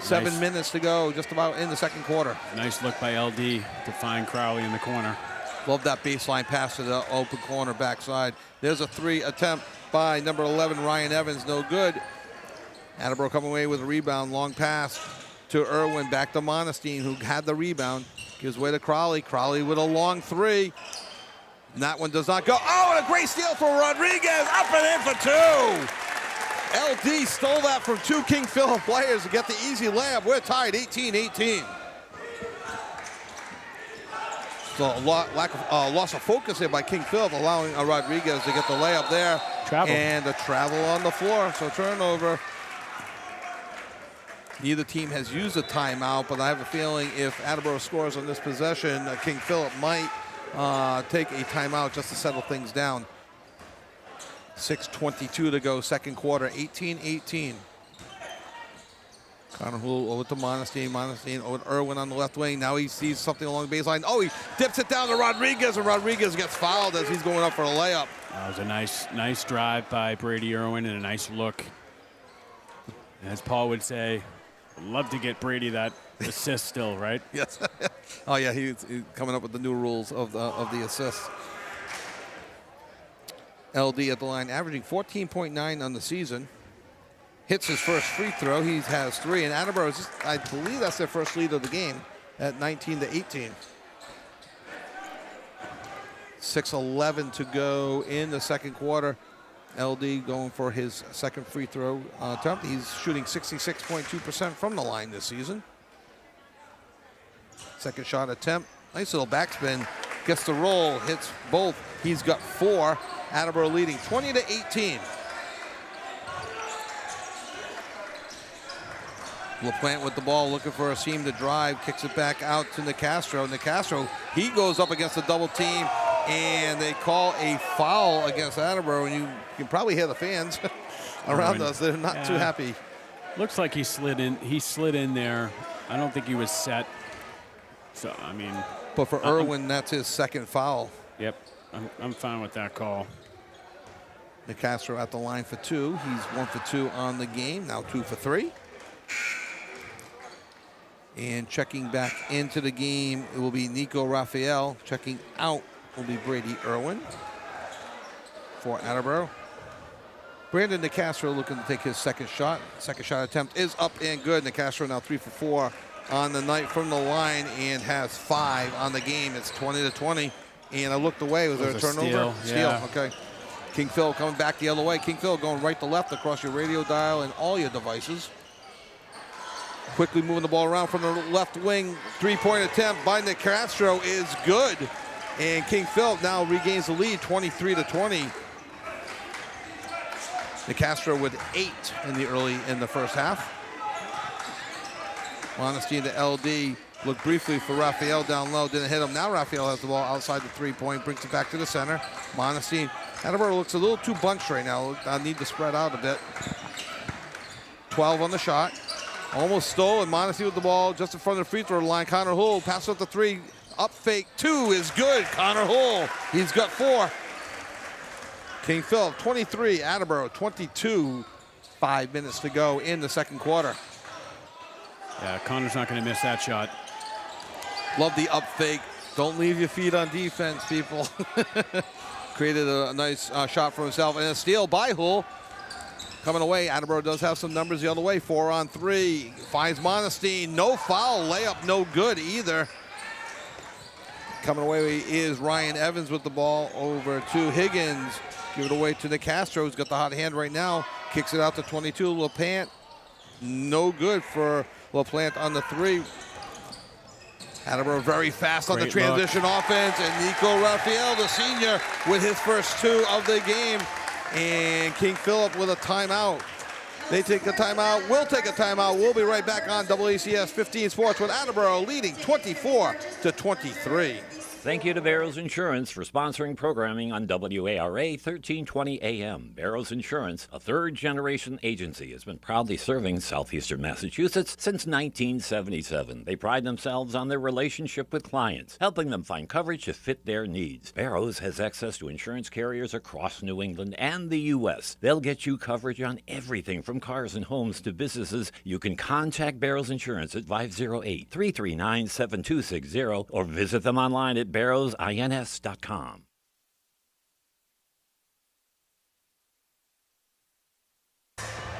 7 minutes to go, just about in the second quarter. Nice look by LD to find Crowley in the corner. Love that baseline pass to the open corner backside. There's a 3 attempt by number 11, Ryan Evans, no good. Attleboro coming away with a rebound, long pass to Irwin, back to Monestein, who had the rebound. Gives way to Crowley. Crowley with a long 3. And that one does not go. Oh, and a great steal for Rodriguez, up and in for 2. LD stole that from 2 King Philip players to get the easy layup. We're tied 18-18. So a loss of focus here by King Philip, allowing Rodriguez to get the layup there. Travel. And the travel on the floor, so turnover. Neither team has used a timeout, but I have a feeling if Attleboro scores on this possession, King Philip might take a timeout just to settle things down. 6:22 to go, second quarter, 18-18. Connor Hool over to Monestein. Monestein over to Irwin on the left wing. Now he sees something along the baseline. Oh, he dips it down to Rodriguez, and Rodriguez gets fouled as he's going up for a layup. That was a nice drive by Brady Irwin and a nice look. As Paul would say, love to get Brady that assist still, right? Yes. Oh, yeah, he's coming up with the new rules of the assists. LD at the line, averaging 14.9 on the season. Hits his first free throw. He has 3, and Attleboro, I believe that's their first lead of the game at 19-18. 6:11 to go in the second quarter. LD going for his second free throw attempt. He's shooting 66.2% from the line this season. Second shot attempt. Nice little backspin. Gets the roll, hits both. He's got 4. Attleboro leading 20-18. LaPlante with the ball, looking for a seam to drive, kicks it back out to Nicastro. Nicastro, he goes up against a double team, and they call a foul against Attleboro, and you can probably hear the fans around us. They're not too happy. Looks like he slid in. He slid in there. I don't think he was set. So, I mean. But for Irwin, that's his second foul. Yep, I'm fine with that call. Nicastro at the line for 2. He's 1 for 2 on the game, now 2 for 3. And checking back into the game, it will be Nico Raphael. Checking out will be Brady Irwin for Attleboro. Brandon Nicastro looking to take his second shot. Second shot attempt is up and good. Nicastro now 3 for 4 on the night from the line and has 5 on the game. It's 20-20. And I looked away. Was there a turnover? Steal. Okay. King Phil coming back the other way. King Phil going right to left across your radio dial and all your devices. Quickly moving the ball around from the left wing. Three-point attempt by Nicastro is good. And King Philip now regains the lead, 23-20. Nicastro with 8 in the first half. Monestein to LD. Looked briefly for Raphael down low. Didn't hit him. Now Raphael has the ball outside the three-point. Brings it back to the center. Monestein. Attleboro looks a little too bunched right now. I need to spread out a bit. 12 on the shot. Almost stole, and Monestein with the ball just in front of the free throw line. Connor Hull passes up the 3. Up fake 2 is good. Connor Hull, he's got 4. King Philip 23, Attleboro 22. 5 minutes to go in the second quarter. Yeah, Connor's not going to miss that shot. Love the up fake. Don't leave your feet on defense, people. Created a nice shot for himself, and a steal by Hull. Coming away, Attleboro does have some numbers the other way. 4 on 3. Finds Monestein. No foul. Layup no good either. Coming away is Ryan Evans with the ball over to Higgins. Give it away to Nicastro, who's got the hot hand right now. Kicks it out to 22. LaPlante. No good for LaPlante on the 3. Attleboro very fast on the transition offense. And Nico Raphael, the senior, with his first 2 of the game. And King Philip with a timeout. They take a timeout. We'll take a timeout. We'll be right back on WACS 15 Sports with Attleboro leading 24-23. Thank you to Barrows Insurance for sponsoring programming on WARA 1320 AM. Barrows Insurance, a third-generation agency, has been proudly serving southeastern Massachusetts since 1977. They pride themselves on their relationship with clients, helping them find coverage to fit their needs. Barrows has access to insurance carriers across New England and the U.S. They'll get you coverage on everything from cars and homes to businesses. You can contact Barrows Insurance at 508-339-7260 or visit them online at barrowsins.com.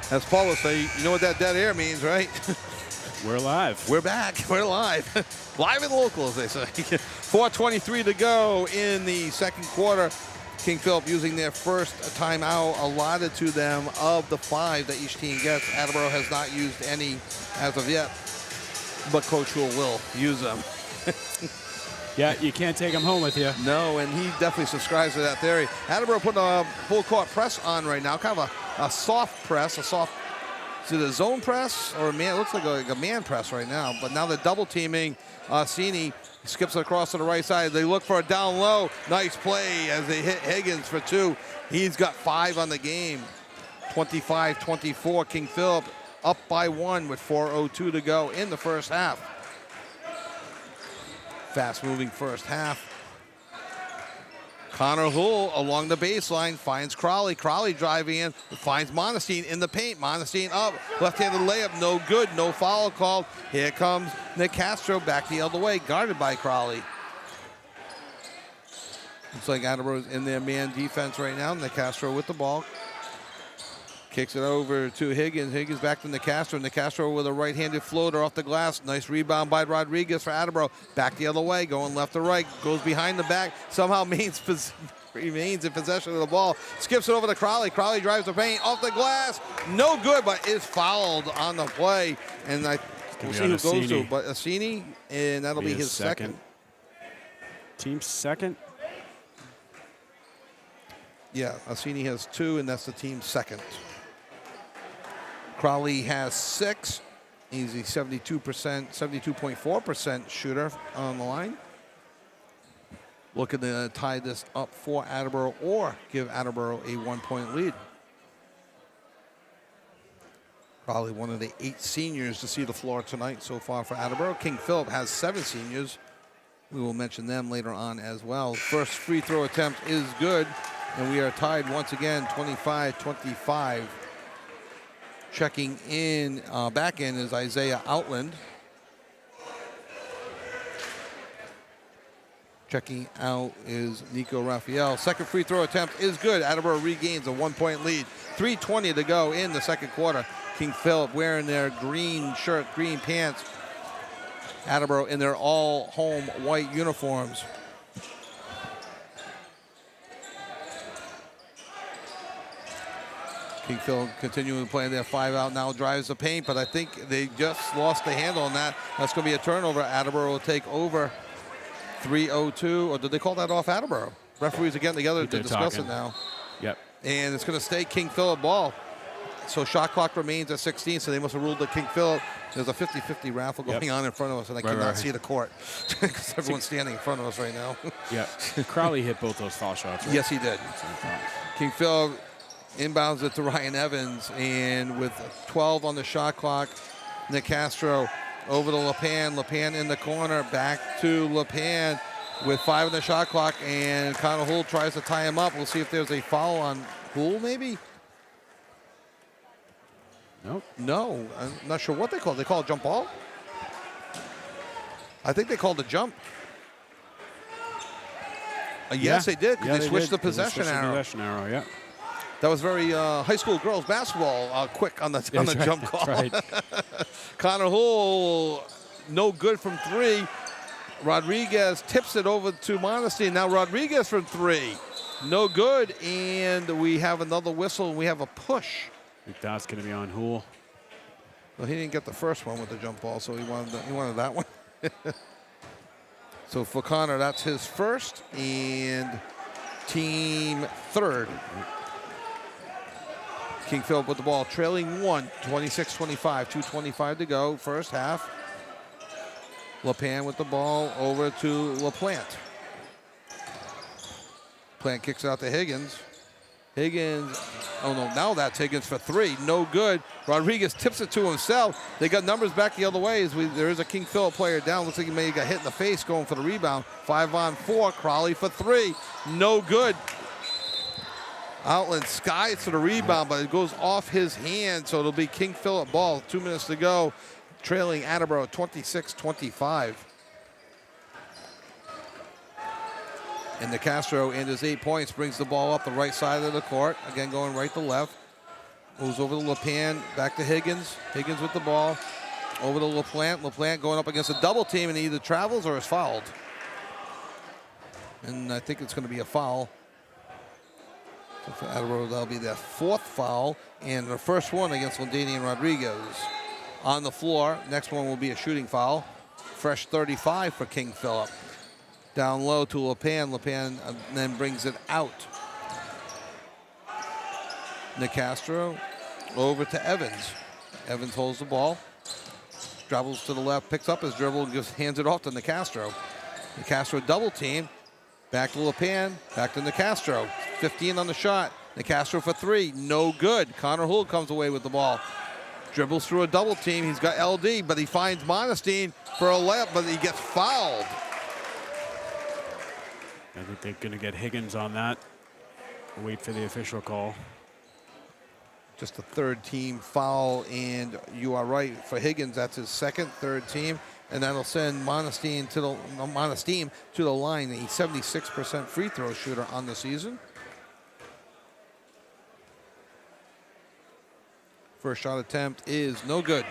As Paul will say, you know what that dead air means, right? We're live. We're back. We're live. Live and local, as they say. 4:23 to go in the second quarter. King Philip using their first timeout allotted to them of the 5 that each team gets. Attleboro has not used any as of yet, but Coach Hull will use them. Yeah, you can't take him home with you. No, and he definitely subscribes to that theory. Attleboro putting a full court press on right now, kind of a soft press, is it a zone press or a man? It looks like a man press right now. But now they're double teaming Cini. Skips it across to the right side. They look for a down low. Nice play as they hit Higgins for 2. He's got 5 on the game. 25-24. King Philip up by 1 with 4:02 to go in the first half. Fast-moving first half. Connor Hull along the baseline finds Crowley. Crowley driving in, finds Monestein in the paint. Monestein up, left-handed layup, no good, no foul called. Here comes Nick Castro back the other way, guarded by Crowley. Looks like Attleboro's in their man defense right now. Nick Castro with the ball. Kicks it over to Higgins. Higgins back to Nicastro. Nicastro with a right-handed floater off the glass. Nice rebound by Rodriguez for Attleboro. Back the other way, going left to right. Goes behind the back. Somehow remains in possession of the ball. Skips it over to Crowley. Crowley drives the paint off the glass. No good, but is fouled on the play. And we'll see who goes to. But Assini, and that'll be his second. Team second? Yeah, Assini has 2, and that's the team's second. Crowley has 6. He's a 72.4% shooter on the line. Looking to tie this up for Attleboro or give Attleboro a 1-point lead. Probably one of the 8 seniors to see the floor tonight so far for Attleboro. King Philip has 7 seniors. We will mention them later on as well. First free throw attempt is good, and we are tied once again, 25-25. Checking in, back in is Isaiah Outland. Checking out is Nico Raphael. Second free throw attempt is good. Attleboro regains a 1-point lead. 3:20 to go in the second quarter. King Philip wearing their green shirt, green pants. Attleboro in their all-home white uniforms. King Philip continuing playing their 5 out now, drives the paint, but I think they just lost the handle on that. That's going to be a turnover. Attleboro will take over. 3:02, or did they call that off Attleboro? Referees are getting together to discuss it now. Yep. And it's going to stay King Philip ball. So shot clock remains at 16, so they must have ruled that King Philip. There's a 50-50 raffle going on in front of us, and I cannot see the court because everyone's standing in front of us right now. Yeah. Crowley hit both those foul shots, right? Yes, he did. King Philip inbounds it to Ryan Evans, and with 12 on the shot clock, Nick Castro over to LePan. LePan in the corner, back to LePan with 5 on the shot clock, and Connor Hull tries to tie him up. We'll see if there's a foul on Hull, maybe? Nope. No, I'm not sure what they called. They call a jump ball? I think they called a jump. Yes, they did. Yeah, they switched the possession arrow. Yeah. That was very high school girls basketball quick on the jump call. Right. Connor Hull, no good from 3. Rodriguez tips it over to Monestein. Now Rodriguez from 3. No good, and we have another whistle, and we have a push. I think that's going to be on Hull. Well, he didn't get the first one with the jump ball, so he wanted that one. So for Connor, that's his first, and team third. King Philip with the ball, trailing 1, 26-25, 2:25 to go, first half. LePan with the ball over to LaPlante. Plant kicks out to Higgins. Higgins, oh no, now that's Higgins for 3, no good. Rodriguez tips it to himself. They got numbers back the other way. There is a King Philip player down. Looks like he may have got hit in the face going for the rebound. 5-on-4, Crowley for 3, no good. Outland skies for the rebound, but it goes off his hand, so it'll be King Philip ball. 2 minutes to go, trailing Attleboro 26-25. And Nicastro in his 8 points brings the ball up the right side of the court. Again, going right to left. Moves over to LePan, back to Higgins. Higgins with the ball. Over to LaPlante. LaPlante going up against a double team, and he either travels or is fouled. And I think it's going to be a foul. So for Attleboro, that'll be their 4th foul, and the first one against Londanian Rodriguez. On the floor, next one will be a shooting foul. Fresh 35 for King Philip. Down low to LePan. LePan then brings it out. Nicastro over to Evans. Evans holds the ball. Dribbles to the left, picks up his dribble, and hands it off to Nicastro. Nicastro double team. Back to LePan. Back to Nicastro. 15 on the shot. Nicastro for three. No good. Connor Hull comes away with the ball. Dribbles through a double team. He's got LD, but he finds Monestein for a layup, but he gets fouled. I think they're going to get Higgins on that. Wait for the official call. Just a third team foul, and you are right. For Higgins, that's his second, third team, and that'll send Monestein to the line, a 76% free throw shooter on the season. First shot attempt is no good.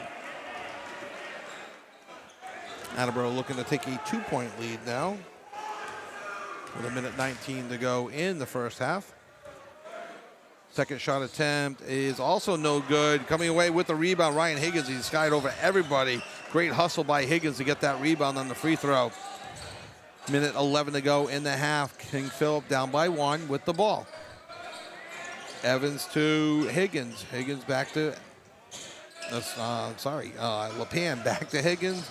Attleboro looking to take a 2-point lead now with 1:19 to go in the first half. Second shot attempt is also no good. Coming away with the rebound, Ryan Higgins. He skied over everybody. Great hustle by Higgins to get that rebound on the free throw. 1:11 to go in the half. King Philip down by 1 with the ball. Evans to Higgins. Higgins back to, LePan back to Higgins.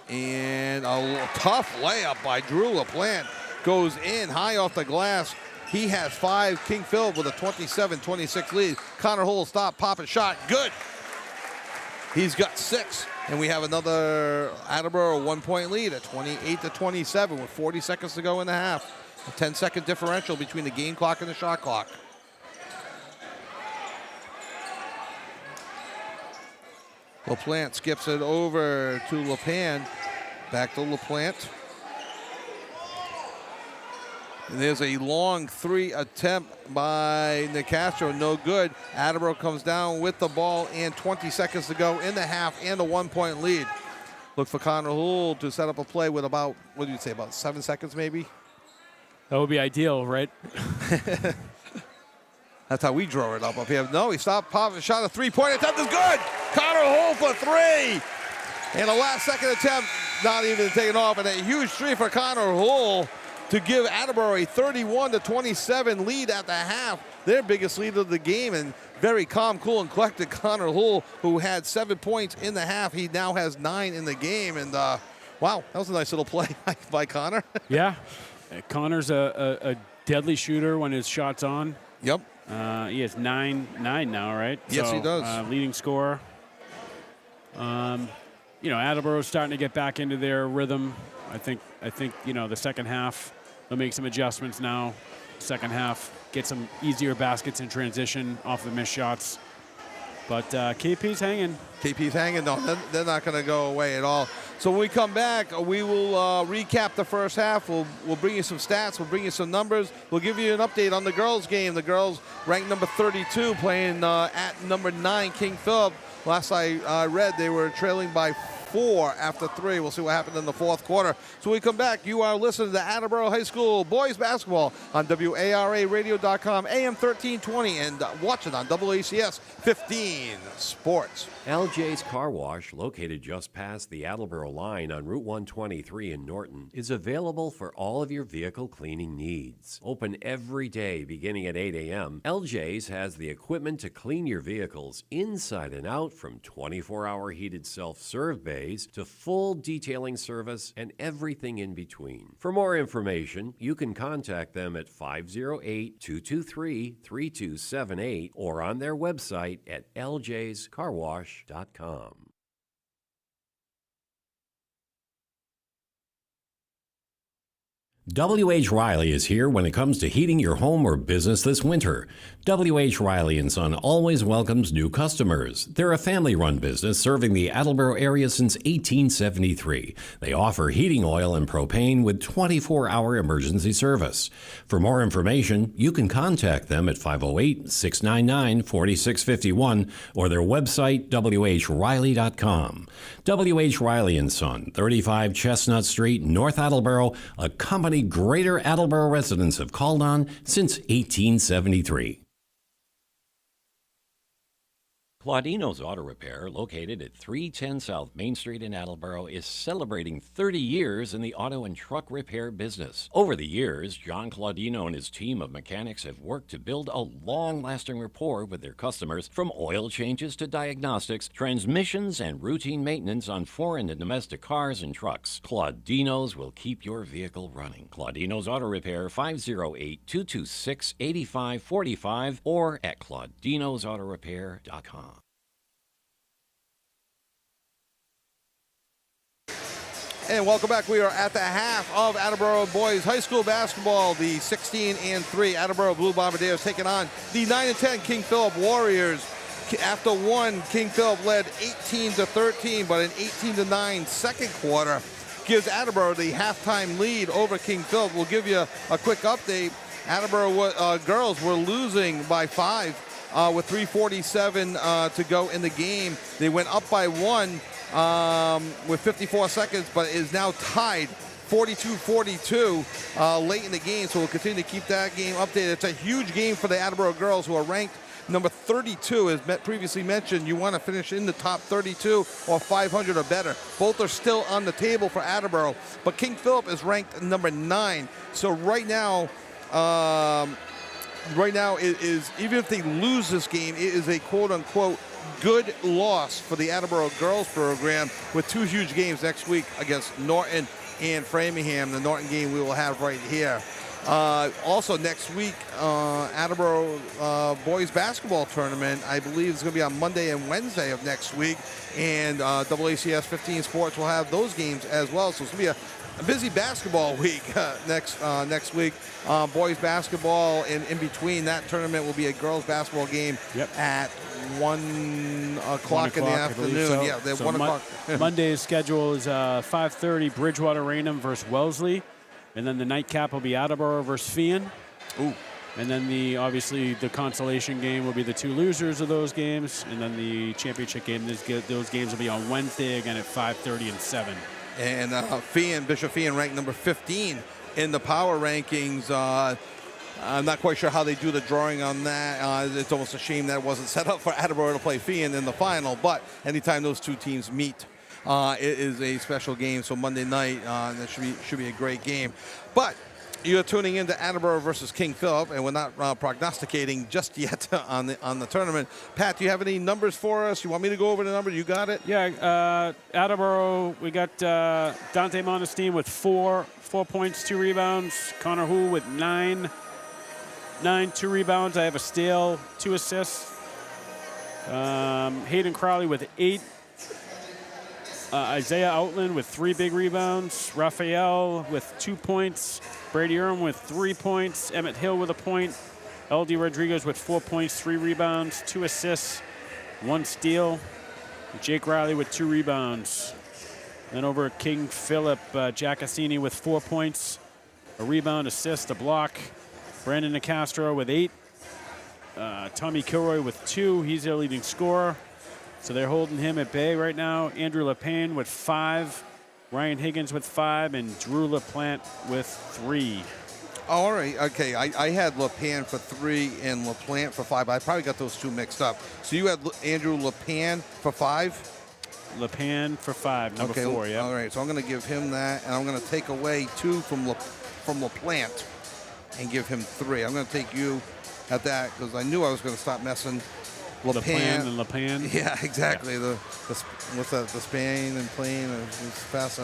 And a tough layup by Drew LaPlante. Goes in high off the glass. He has 5. King Philip with a 27-26 lead. Connor Hull stop, pop and shot. Good. He's got 6. And we have another Attleboro 1-point lead at 28-27 with 40 seconds to go in the half. A 10-second differential between the game clock and the shot clock. LaPlante skips it over to LePan. Back to LaPlante. And there's a long 3 attempt by Nicastro, no good. Attleboro comes down with the ball and 20 seconds to go in the half and a 1-point lead. Look for Connor Hull to set up a play with about, what do you say, about 7 seconds maybe? That would be ideal, right? That's how we draw it up here. No, he stopped, popped, and shot a 3-point attempt is good. Connor Hull for 3. And a last second attempt, not even taken off, and a huge 3 for Connor Hull to give Attleboro a 31-27 lead at the half. Their biggest lead of the game, and very calm, cool, and collected Connor Hull, who had 7 points in the half. He now has 9 in the game, and wow, that was a nice little play by Connor. Yeah, Connor's a deadly shooter when his shot's on. Yep. He has 9 now, right? Yes, he does. Leading scorer. Attleboro's starting to get back into their rhythm. I think the second half, they'll make some adjustments now. Second half, get some easier baskets in transition off the missed shots. But KP's hanging. KP's hanging. No, they're not going to go away at all. So when we come back, we will recap the first half. We'll bring you some stats. We'll bring you some numbers. We'll give you an update on the girls' game. The girls ranked number 32, playing at number 9, King Philip. Last I read, they were trailing by 4 after 3. We'll see what happened in the fourth quarter. So when we come back, you are listening to Attleboro High School boys basketball on WARAradio.com, AM 1320, and watching on WACS 15 Sports. LJ's Car Wash, located just past the Attleboro line on Route 123 in Norton, is available for all of your vehicle cleaning needs. Open every day beginning at 8 a.m., LJ's has the equipment to clean your vehicles inside and out, from 24-hour heated self-serve bays to full detailing service and everything in between. For more information, you can contact them at 508-223-3278 or on their website at ljscarwash.com. W.H. Riley is here when it comes to heating your home or business this winter. W.H. Riley & Son always welcomes new customers. They're a family-run business serving the Attleboro area since 1873. They offer heating oil and propane with 24-hour emergency service. For more information, you can contact them at 508-699-4651 or their website, whriley.com. W.H. Riley & Son, 35 Chestnut Street, North Attleboro, a company Greater Attleboro residents have called on since 1873. Claudino's Auto Repair, located at 310 South Main Street in Attleboro, is celebrating 30 years in the auto and truck repair business. Over the years, John Claudino and his team of mechanics have worked to build a long-lasting rapport with their customers, from oil changes to diagnostics, transmissions, and routine maintenance on foreign and domestic cars and trucks. Claudino's will keep your vehicle running. Claudino's Auto Repair, 508-226-8545, or at claudinosautorepair.com. And welcome back. We are at the half of Attleboro boys high school basketball. The 16-3 Attleboro Blue Bombardiers taking on the 9-10 King Philip Warriors. After one, King Philip led 18-13, but an 18-9 second quarter gives Attleboro the halftime lead over King Philip. We'll give you a quick update. Attleboro girls were losing by 5 with 3:47 to go in the game. They went up by 1 with 54 seconds, but is now tied 42-42 late in the game. So we'll continue to keep that game updated. It's a huge game for the Attleboro girls, who are ranked number 32. As previously mentioned, you want to finish in the top 32 or 500 or better. Both are still on the table for Attleboro, but King Philip is ranked number 9. So right now it is, even if they lose this game, it is a quote-unquote good loss for the Attleboro girls program, with 2 huge games next week against Norton and Framingham. The Norton game we will have right here. Also next week, Attleboro boys basketball tournament, I believe, is going to be on Monday and Wednesday of next week, and AACS 15 Sports will have those games as well. So it's going to be a busy basketball week next week. Boys basketball, and in between that tournament will be a girls basketball game at 1 o'clock in the afternoon. So. Yeah, So 1 o'clock. Monday's schedule is 5:30 Bridgewater Raynham versus Wellesley, and then the nightcap will be Attleboro versus Fian. Ooh. And then obviously the consolation game will be the 2 losers of those games, and then the championship game. Those games will be on Wednesday again at 5:30 and 7. And Bishop Fian ranked number 15 in the power rankings. I'm not quite sure how they do the drawing on that. It's almost a shame that it wasn't set up for Attleboro to play Fian in the final. But anytime those 2 teams meet, it is a special game. So Monday night, that should be a great game. But you're tuning into Attleboro versus King Philip, and we're not prognosticating just yet on the tournament. Pat, do you have any numbers for us? You want me to go over the number? You got it? Yeah, Attleboro, we got Dante Monestine with 4 points, 2 rebounds. Connor Hu with 9, 2 rebounds. I have a steal, 2 assists. Hayden Crowley with 8. Isaiah Outland with 3 big rebounds. Raphael with 2 points. Brady Urim with 3 points. Emmett Hill with a point. LD Rodriguez with 4 points, 3 rebounds, 2 assists, 1 steal. Jake Riley with 2 rebounds. Then over at King Philip, Jack Cassini with 4 points, a rebound, assist, a block. Brandon Nicastro with 8. Tommy Kilroy with 2. He's their leading scorer. So they're holding him at bay right now. Andrew LePayne with 5. Ryan Higgins with 5, and Drew LaPlante with 3. Oh, all right. Okay. I had LePan for 3 and LaPlante for 5. I probably got those 2 mixed up. So you had Andrew LePan for 5? LePan for 5, number 4, yeah. All right. So I'm going to give him that, and I'm going to take away 2 from LaPlante and give him 3. I'm going to take you at that, because I knew I was going to stop messing. LePan and LePan. Yeah, exactly. Yeah. What's that? The Spain and plane. It's fast.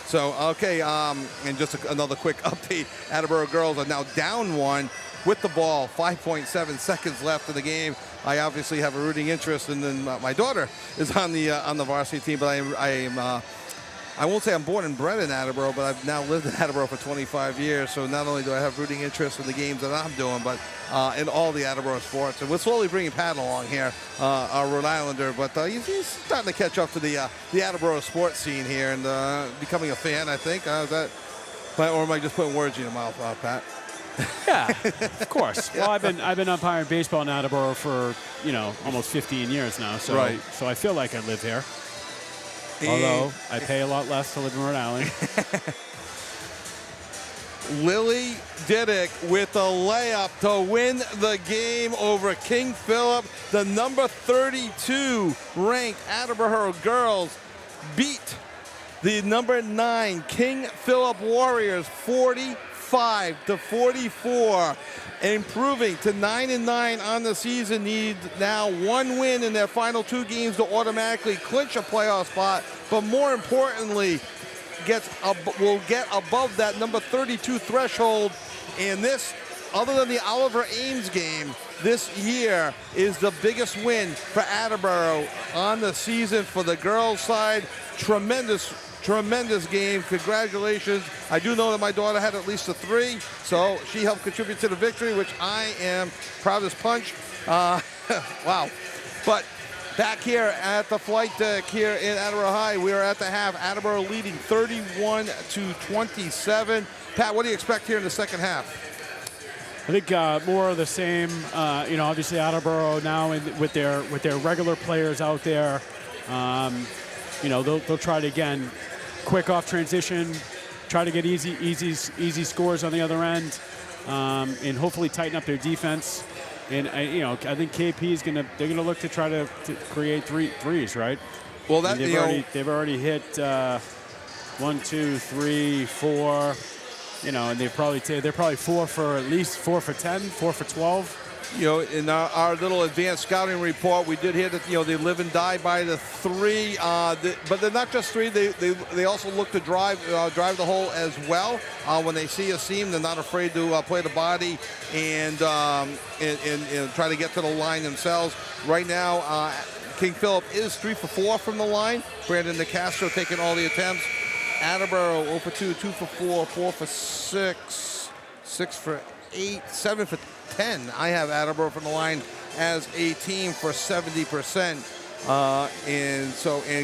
So, okay, and just another quick update. Attleboro girls are now down 1 with the ball. 5.7 seconds left in the game. I obviously have a rooting interest, and then my daughter is on the varsity team. But I won't say I'm born and bred in Attleboro, but I've now lived in Attleboro for 25 years. So not only do I have rooting interest in the games that I'm doing, but in all the Attleboro sports. And we're slowly bringing Pat along here, our Rhode Islander. But he's starting to catch up to the Attleboro sports scene here and becoming a fan, I think. Or am I just putting words in your mouth, Pat? Yeah, of course. Well, I've been umpiring baseball in Attleboro for almost 15 years now. So right. So I feel like I live here. Although I pay a lot less to live in Rhode Island. Lily Diddick with a layup to win the game over King Philip. The number 32 ranked Attleboro girls beat the number 9 King Philip Warriors 45-44, improving to 9-9 on the season. Need now one win in their final 2 games to automatically clinch a playoff spot, but more importantly, will get above that number 32 threshold. And this, other than the Oliver Ames game, this year is the biggest win for Attleboro on the season for the girls' side. Tremendous game. Congratulations. I do know that my daughter had at least a 3, so she helped contribute to the victory, which I am proud as punch. Wow. But back here at the flight deck here in Attleboro High, we are at the half. Attleboro leading 31-27. Pat, what do you expect here in the second half? I think more of the same. Obviously Attleboro now with their regular players out there. They'll try to, again, quick off transition, try to get easy scores on the other end, and hopefully tighten up their defense. And I think KP is they're gonna look to try to create threes, right? Well, they've already hit 1, 2, 3, 4. And they're probably 4 for at least 4 for 10, 4 for 12. In our little advanced scouting report, we did hear that they live and die by the 3, but they're not just 3. They also look to drive the hole as well. When they see a seam, they're not afraid to play the body and try to get to the line themselves. Right now, King Philip is 3 for 4 from the line. Brandon DeCastro taking all the attempts. Attleboro 0 for 2, 2 for 4, 4 for 6, 6 for 8, 7 for 10. I have Attleboro from the line as a team for 70%. And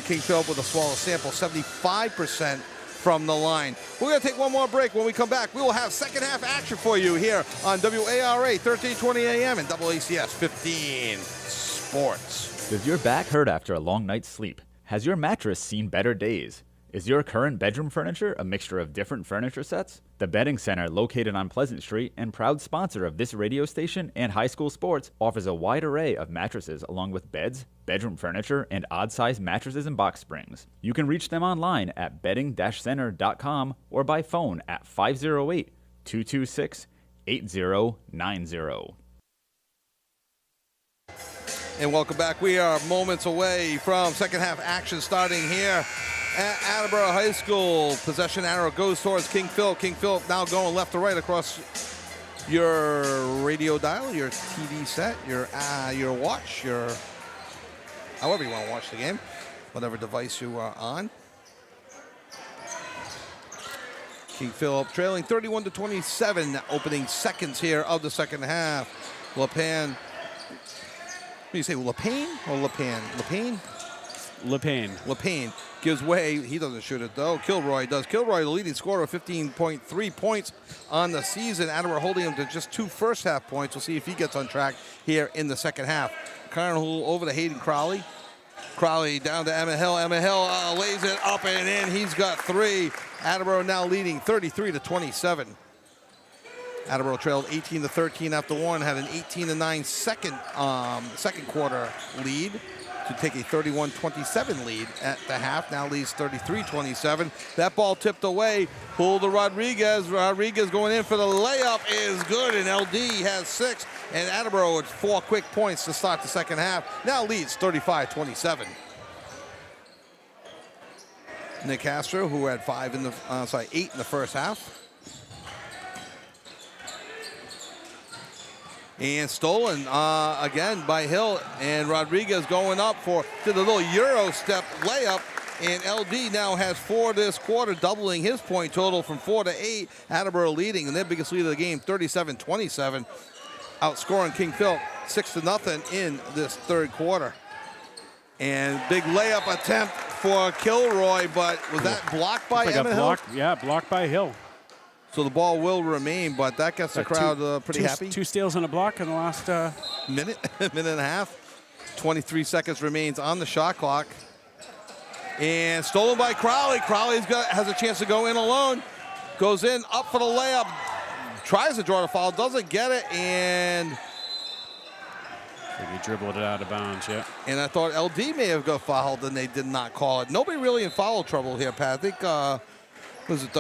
King Philip with a smaller sample, 75% from the line. We're going to take one more break. When we come back, we will have second half action for you here on WARA 1320 AM and AACS 15 Sports. Does your back hurt after a long night's sleep? Has your mattress seen better days? Is your current bedroom furniture a mixture of different furniture sets? The Bedding Center, located on Pleasant Street and proud sponsor of this radio station and high school sports, offers a wide array of mattresses along with beds, bedroom furniture, and odd-sized mattresses and box springs. You can reach them online at bedding-center.com or by phone at 508-226-8090. And welcome back. We are moments away from second half action starting here at Attleboro High School. Possession arrow goes towards King Philip. King Philip now going left to right across your radio dial, your TV set, your watch, your however you want to watch the game, whatever device you are on. King Philip trailing 31-27, opening seconds here of the second half. LePan. What do you say, LePan or LePan? LePan? LePan. LePan gives way. He doesn't shoot it, though. Kilroy does. Kilroy, the leading scorer, 15.3 points on the season. Attleboro holding him to just 2 first-half points. We'll see if he gets on track here in the second half. Carnahan over to Hayden Crowley. Crowley down to Emma Hill. Emma Hill lays it up and in. He's got 3. Attleboro now leading 33-27. Attleboro trailed 18-13 after 1, had an 18-9 second quarter lead to take a 31-27 lead at the half. Now leads 33-27. That ball tipped away, pulled to Rodriguez. Rodriguez going in for the layup is good, and LD has 6. And Attleboro with 4 quick points to start the second half. Now leads 35-27. Nick Castro, who had 8 in the first half. And stolen again by Hill, and Rodriguez going up did a little Euro step layup, and LD now has 4 this quarter, doubling his point total from 4 to 8. Attleboro leading in their biggest lead of the game, 37-27, outscoring King Philip 6-0 in this third quarter. And big layup attempt for Kilroy, but was that blocked by Emma Hill? Yeah, blocked by Hill. So the ball will remain, but that gets the crowd pretty happy. 2 steals and a block in the last minute and a half. 23 seconds remains on the shot clock. And stolen by Crowley. Crowley has a chance to go in alone. goes in, up for the layup, tries to draw the foul, doesn't get it, and He dribbled it out of bounds, yeah. And I thought LD may have got fouled, and they did not call it. Nobody really in foul trouble here, Pat. I think,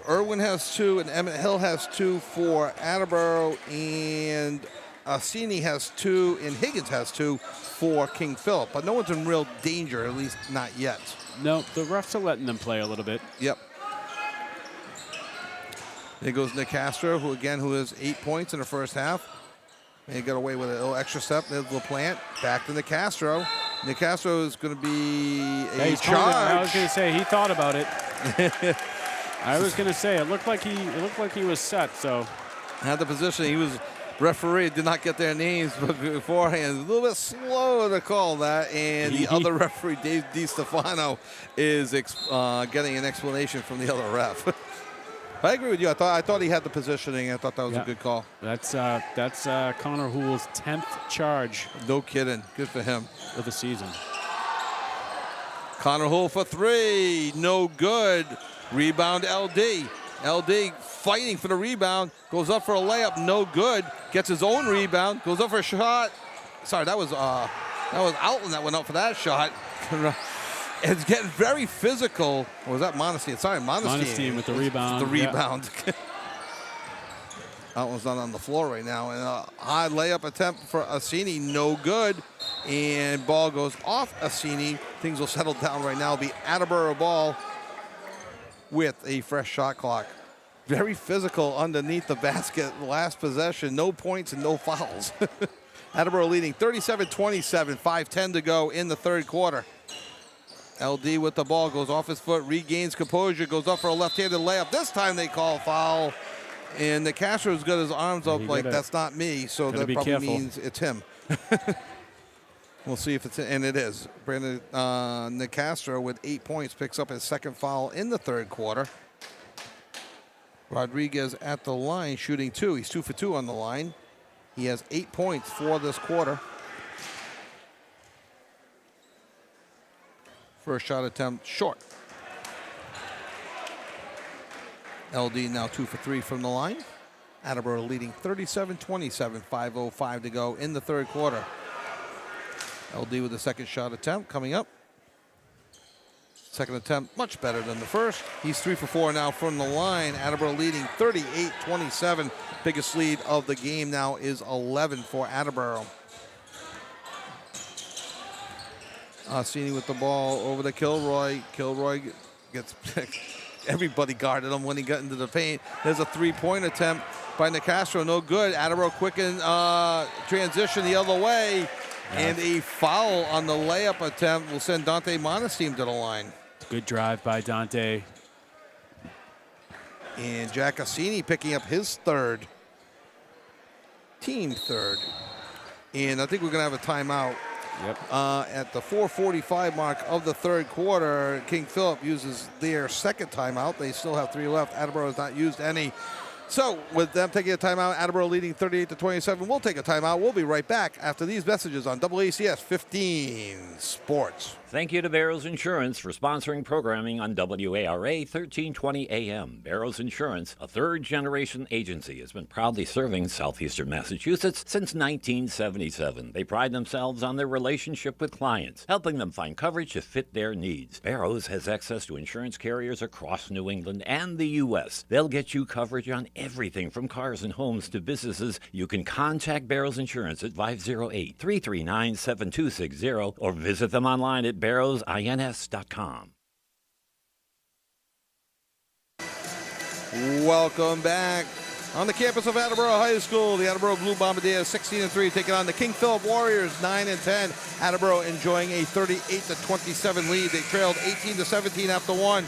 Irwin has 2, and Emmett Hill has 2 for Attleboro, and Cini has 2, and Higgins has 2 for King Philip. But no one's in real danger, at least not yet. No, the refs are letting them play a little bit. Yep. There goes Nick Castro, who has 8 points in the first half. And he got away with a little extra step. There's LaPlante. Back to Nick Castro. Nick Castro is going to be a charge. I was going to say he thought about it. I was going to say it looked like he was set. So had the position. He was referee. Did not get their names, but beforehand, a little bit slow to call that. And the other referee, Dave DiStefano, is getting an explanation from the other ref. I agree with you. I thought he had the positioning. I thought that was a good call. That's Connor Hoole's 10th charge. No kidding. Good for him. Of the season. Connor Hoole for 3. No good. Rebound LD. LD fighting for the rebound. Goes up for a layup. No good. Gets his own rebound. Goes up for a shot. Sorry, that was Outland that went up for that shot. It's getting very physical. Or was that Monestein? Sorry, Monestein with the rebound. The rebound. Yeah. Outland's not on the floor right now. And a high layup attempt for Assini. No good. And ball goes off Assini. Things will settle down right now. It'll be Attleboro ball with a fresh shot clock. Very physical underneath the basket. Last possession. No points and no fouls. Attleboro leading 37-27. 5:10 to go in the third quarter. LD with the ball, goes off his foot, regains composure, goes up for a left-handed layup. This time they call foul, and the Castro's got his arms up like that's not me, so that probably means it's him. We'll see if it's, and it is. Brandon Nicastro with 8 points picks up his second foul in the third quarter. Rodriguez at the line shooting 2. He's 2 for 2 on the line. He has 8 points for this quarter. First shot attempt short. LD now 2 for 3 from the line. Attleboro leading 37-27, 5:05 to go in the third quarter. LD with the second shot attempt coming up. Second attempt much better than the first. He's 3 for 4 now from the line. Attleboro leading 38-27. Biggest lead of the game now is 11 for Attleboro. Assini with the ball over to Kilroy. Kilroy gets everybody guarded him when he got into the paint. There's a three-point attempt by Nicastro. No good. Attleboro quicken transition the other way. And a foul on the layup attempt will send Dante Monestein to the line. Good drive by Dante. And Jack Assini picking up his third. Team third. And I think we're going to have a timeout. Yep. At the 4:45 mark of the third quarter, King Philip uses their second timeout. They still have 3 left. Attleboro has not used any. So with them taking a timeout, Attleboro leading 38-27. We'll take a timeout. We'll be right back after these messages on WACS 15 Sports. Thank you to Barrows Insurance for sponsoring programming on WARA 1320 AM. Barrows Insurance, a third-generation agency, has been proudly serving southeastern Massachusetts since 1977. They pride themselves on their relationship with clients, helping them find coverage to fit their needs. Barrows has access to insurance carriers across New England and the U.S. They'll get you coverage on everything from cars and homes to businesses. You can contact Barrows Insurance at 508-339-7260 or visit them online at barrowsins.com. Welcome back. On the campus of Attleboro High School, the Attleboro Blue Bombardiers 16-3 taking on the King Philip Warriors 9-10. Attleboro enjoying a 38-27 lead. They trailed 18-17 after one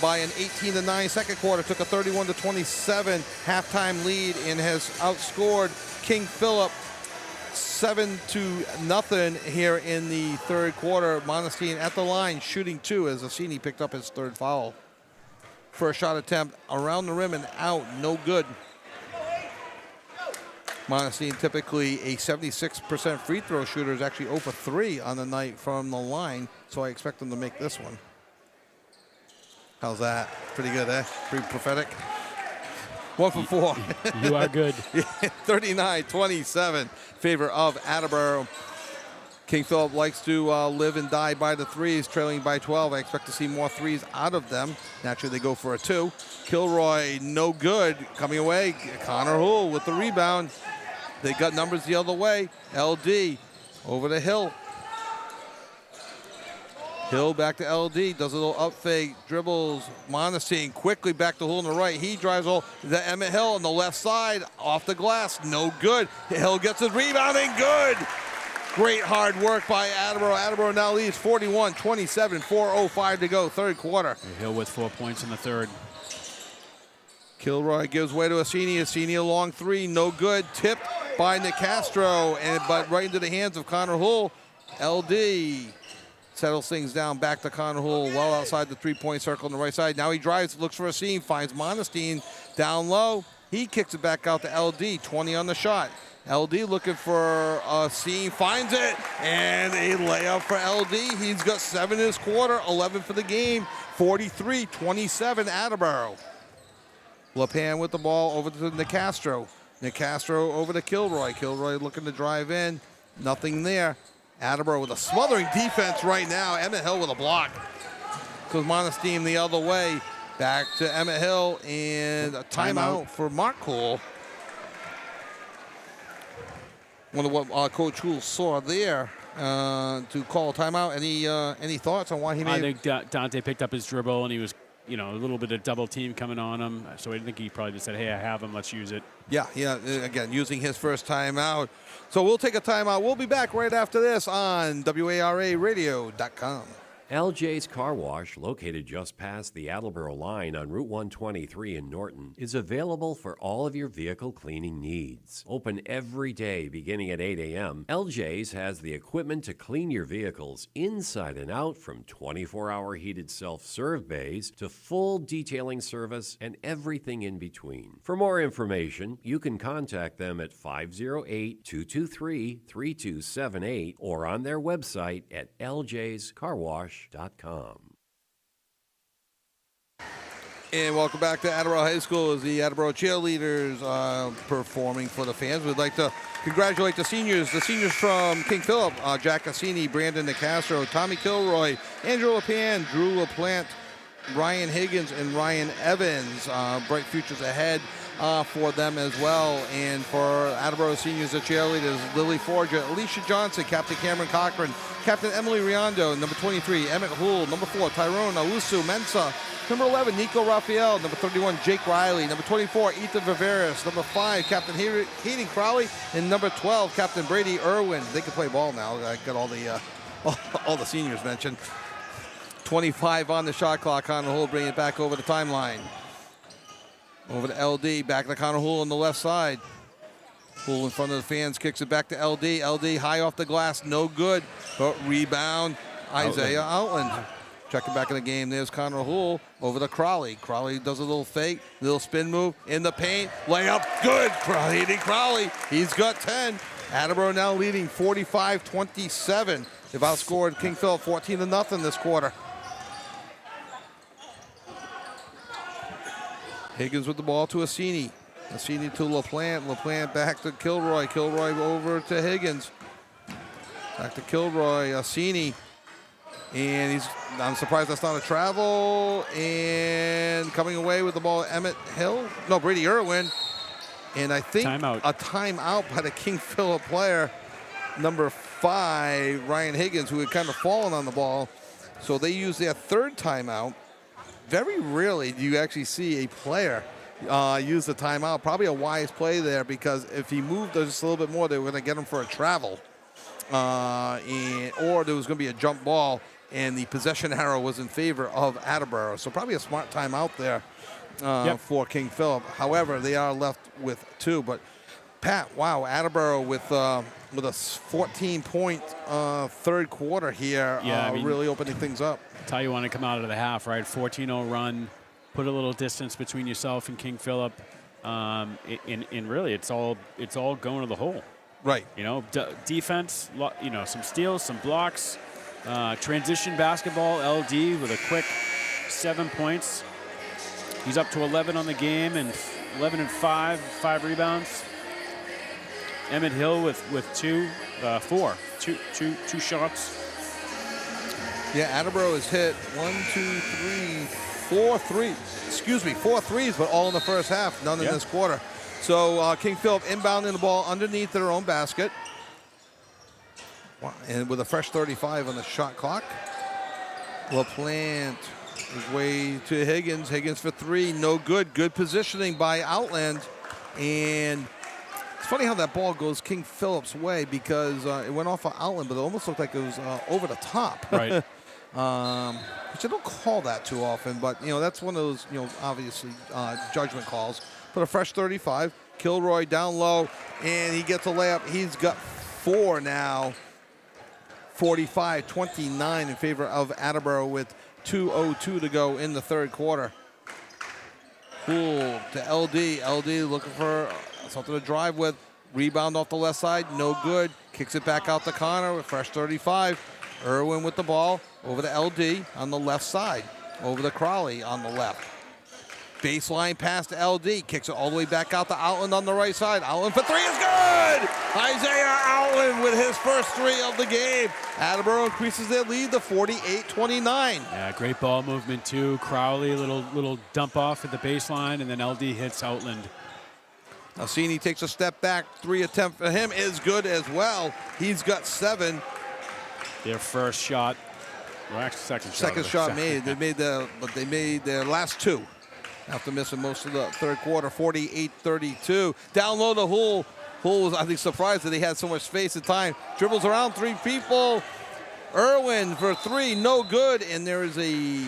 by an 18-9 second quarter. Took a 31-27 halftime lead and has outscored King Philip 7-0 here in the third quarter. Monestein at the line shooting 2 as Assini picked up his third foul. First shot attempt around the rim and out, no good. Monestein, typically a 76% free throw shooter, is actually 0 for 3 on the night from the line, so I expect them to make this one. How's that? Pretty good, eh? Pretty prophetic. 1 for 4. You are good. 39-27, favor of Attleboro. King Philip likes to live and die by the threes, trailing by 12. I expect to see more threes out of them. Naturally, they go for a 2. Kilroy, no good. Coming away, Connor Hull with the rebound. They got numbers the other way. LD over to Hill. Hill back to LD, does a little up fake, dribbles, Monestein quickly back to Hull on the right. He drives all the Emmett Hill on the left side, off the glass, no good. Hill gets his rebound and good. Great hard work by Attleboro. Attleboro now leads 41-27, 4:05 to go, third quarter. Hill with 4 points in the third. Kilroy gives way to Assini. Assini, long three, no good. Tipped by Nicastro, but right into the hands of Connor Hull. LD settles things down, back to Connor Hull, well outside the three-point circle on the right side. Now he drives, looks for a seam, finds Monestein down low. He kicks it back out to LD, 20 on the shot. LD looking for a seam, finds it, and a layup for LD. He's got 7 in his quarter, 11 for the game, 43-27 Attleboro. LePan with the ball over to Nicastro. Nicastro over to Kilroy. Kilroy looking to drive in, nothing there. Attleboro with a smothering defense right now. Emmett Hill with a block. Goes Monestein the other way. Back to Emmett Hill, and a timeout for Mark Cool. Wonder what Coach Cool saw there to call a timeout. Any thoughts on why he made? I think Dante picked up his dribble, and he was, a little bit of double team coming on him. So I think he probably just said, "Hey, I have him. Let's use it." Yeah. Again, using his first timeout. So we'll take a timeout. We'll be back right after this on WARAradio.com. LJ's Car Wash, located just past the Attleboro line on Route 123 in Norton, is available for all of your vehicle cleaning needs. Open every day beginning at 8 a.m., LJ's has the equipment to clean your vehicles inside and out, from 24-hour heated self-serve bays to full detailing service and everything in between. For more information, you can contact them at 508-223-3278 or on their website at ljscarwash.com. And welcome back to Attleboro High School as the Attleboro cheerleaders performing for the fans. We'd like to congratulate the seniors from King Philip, Jack Assini, Brandon Nicastro, Tommy Kilroy, Andrew LePan, Drew LaPlante, Ryan Higgins, and Ryan Evans. Bright futures ahead for them as well. And for Attleboro seniors, the cheerleaders, Lily Forger, Alicia Johnson, Captain Cameron Cochran, Captain Emily Riondo, number 23, Emmett Hull, number 4, Tyrone Awusu Mensa, number 11, Nico Raphael, number 31, Jake Riley, number 24, Ethan Viveris, number 5, Captain Hayden Crowley, and number 12, Captain Brady Irwin. They can play ball now. I got all the seniors mentioned. 25 on the shot clock. Connor Hull bringing it back over the timeline. Over to LD, back to Connor Hull on the left side. Hull in front of the fans, kicks it back to LD. LD high off the glass, no good. But rebound, Isaiah Outland. Checking back in the game, there's Connor Hull over to Crowley. Crowley does a little fake, little spin move in the paint. Layup, good. Crowley, he's got 10. Attleboro now leading 45-27. They've outscored King Philip 14-0 this quarter. Higgins with the ball to Assini. Assini to LaPlante. LaPlante back to Kilroy. Kilroy over to Higgins. Back to Kilroy. Assini. And I'm surprised that's not a travel. And coming away with the ball, Emmett Hill. No, Brady Irwin. And I think a timeout by the King Philip player, number 5, Ryan Higgins, who had kind of fallen on the ball. So they use their third timeout. Very rarely do you actually see a player use the timeout. Probably a wise play there, because if he moved just a little bit more, they were going to get him for a travel. Or there was going to be a jump ball, and the possession arrow was in favor of Attleboro. So probably a smart timeout there for King Philip. However, they are left with 2. But, Pat, wow, Attleboro with a 14-point third quarter here, really opening things up. That's how you want to come out of the half, right? 14-0 run, put a little distance between yourself and King Philip, and really it's all going to the hole. Right. Defense, some steals, some blocks, transition basketball. LD with a quick 7 points. He's up to 11 on the game and 11 and 5 rebounds. Emmett Hill with two shots. Yeah, Attleboro has hit 4 threes, but all in the first half, none in this quarter. So King Philip inbounding the ball underneath their own basket. And with a fresh 35 on the shot clock. LaPlante his way to Higgins. Higgins for 3, no good. Good positioning by Outland. And it's funny how that ball goes King Philip's way because it went off of Outland, but it almost looked like it was over the top. Right. Which I don't call that too often, but that's one of those obviously judgment calls. But a fresh 35, Kilroy down low, and he gets a layup. He's got 4 now. 45-29 in favor of Attleboro with 2:02 to go in the third quarter. Poole to LD. LD looking for something to drive with. Rebound off the left side, no good. Kicks it back out to Connor with fresh 35. Irwin with the ball over to LD on the left side. Over to Crowley on the left. Baseline pass to LD. Kicks it all the way back out to Outland on the right side. Outland for 3 is good! Isaiah Outland with his first 3 of the game. Attleboro increases their lead to 48-29. Yeah, great ball movement too. Crowley, little dump off at the baseline, and then LD hits Outland. Alcini takes a step back. 3 attempt for him is good as well. He's got 7. Their first shot, or actually Second shot made. They made their last 2. After missing most of the third quarter, 48-32. Down low to Hull. Hull was, I think, surprised that he had so much space and time. Dribbles around 3 people. Irwin for 3, no good. And there is a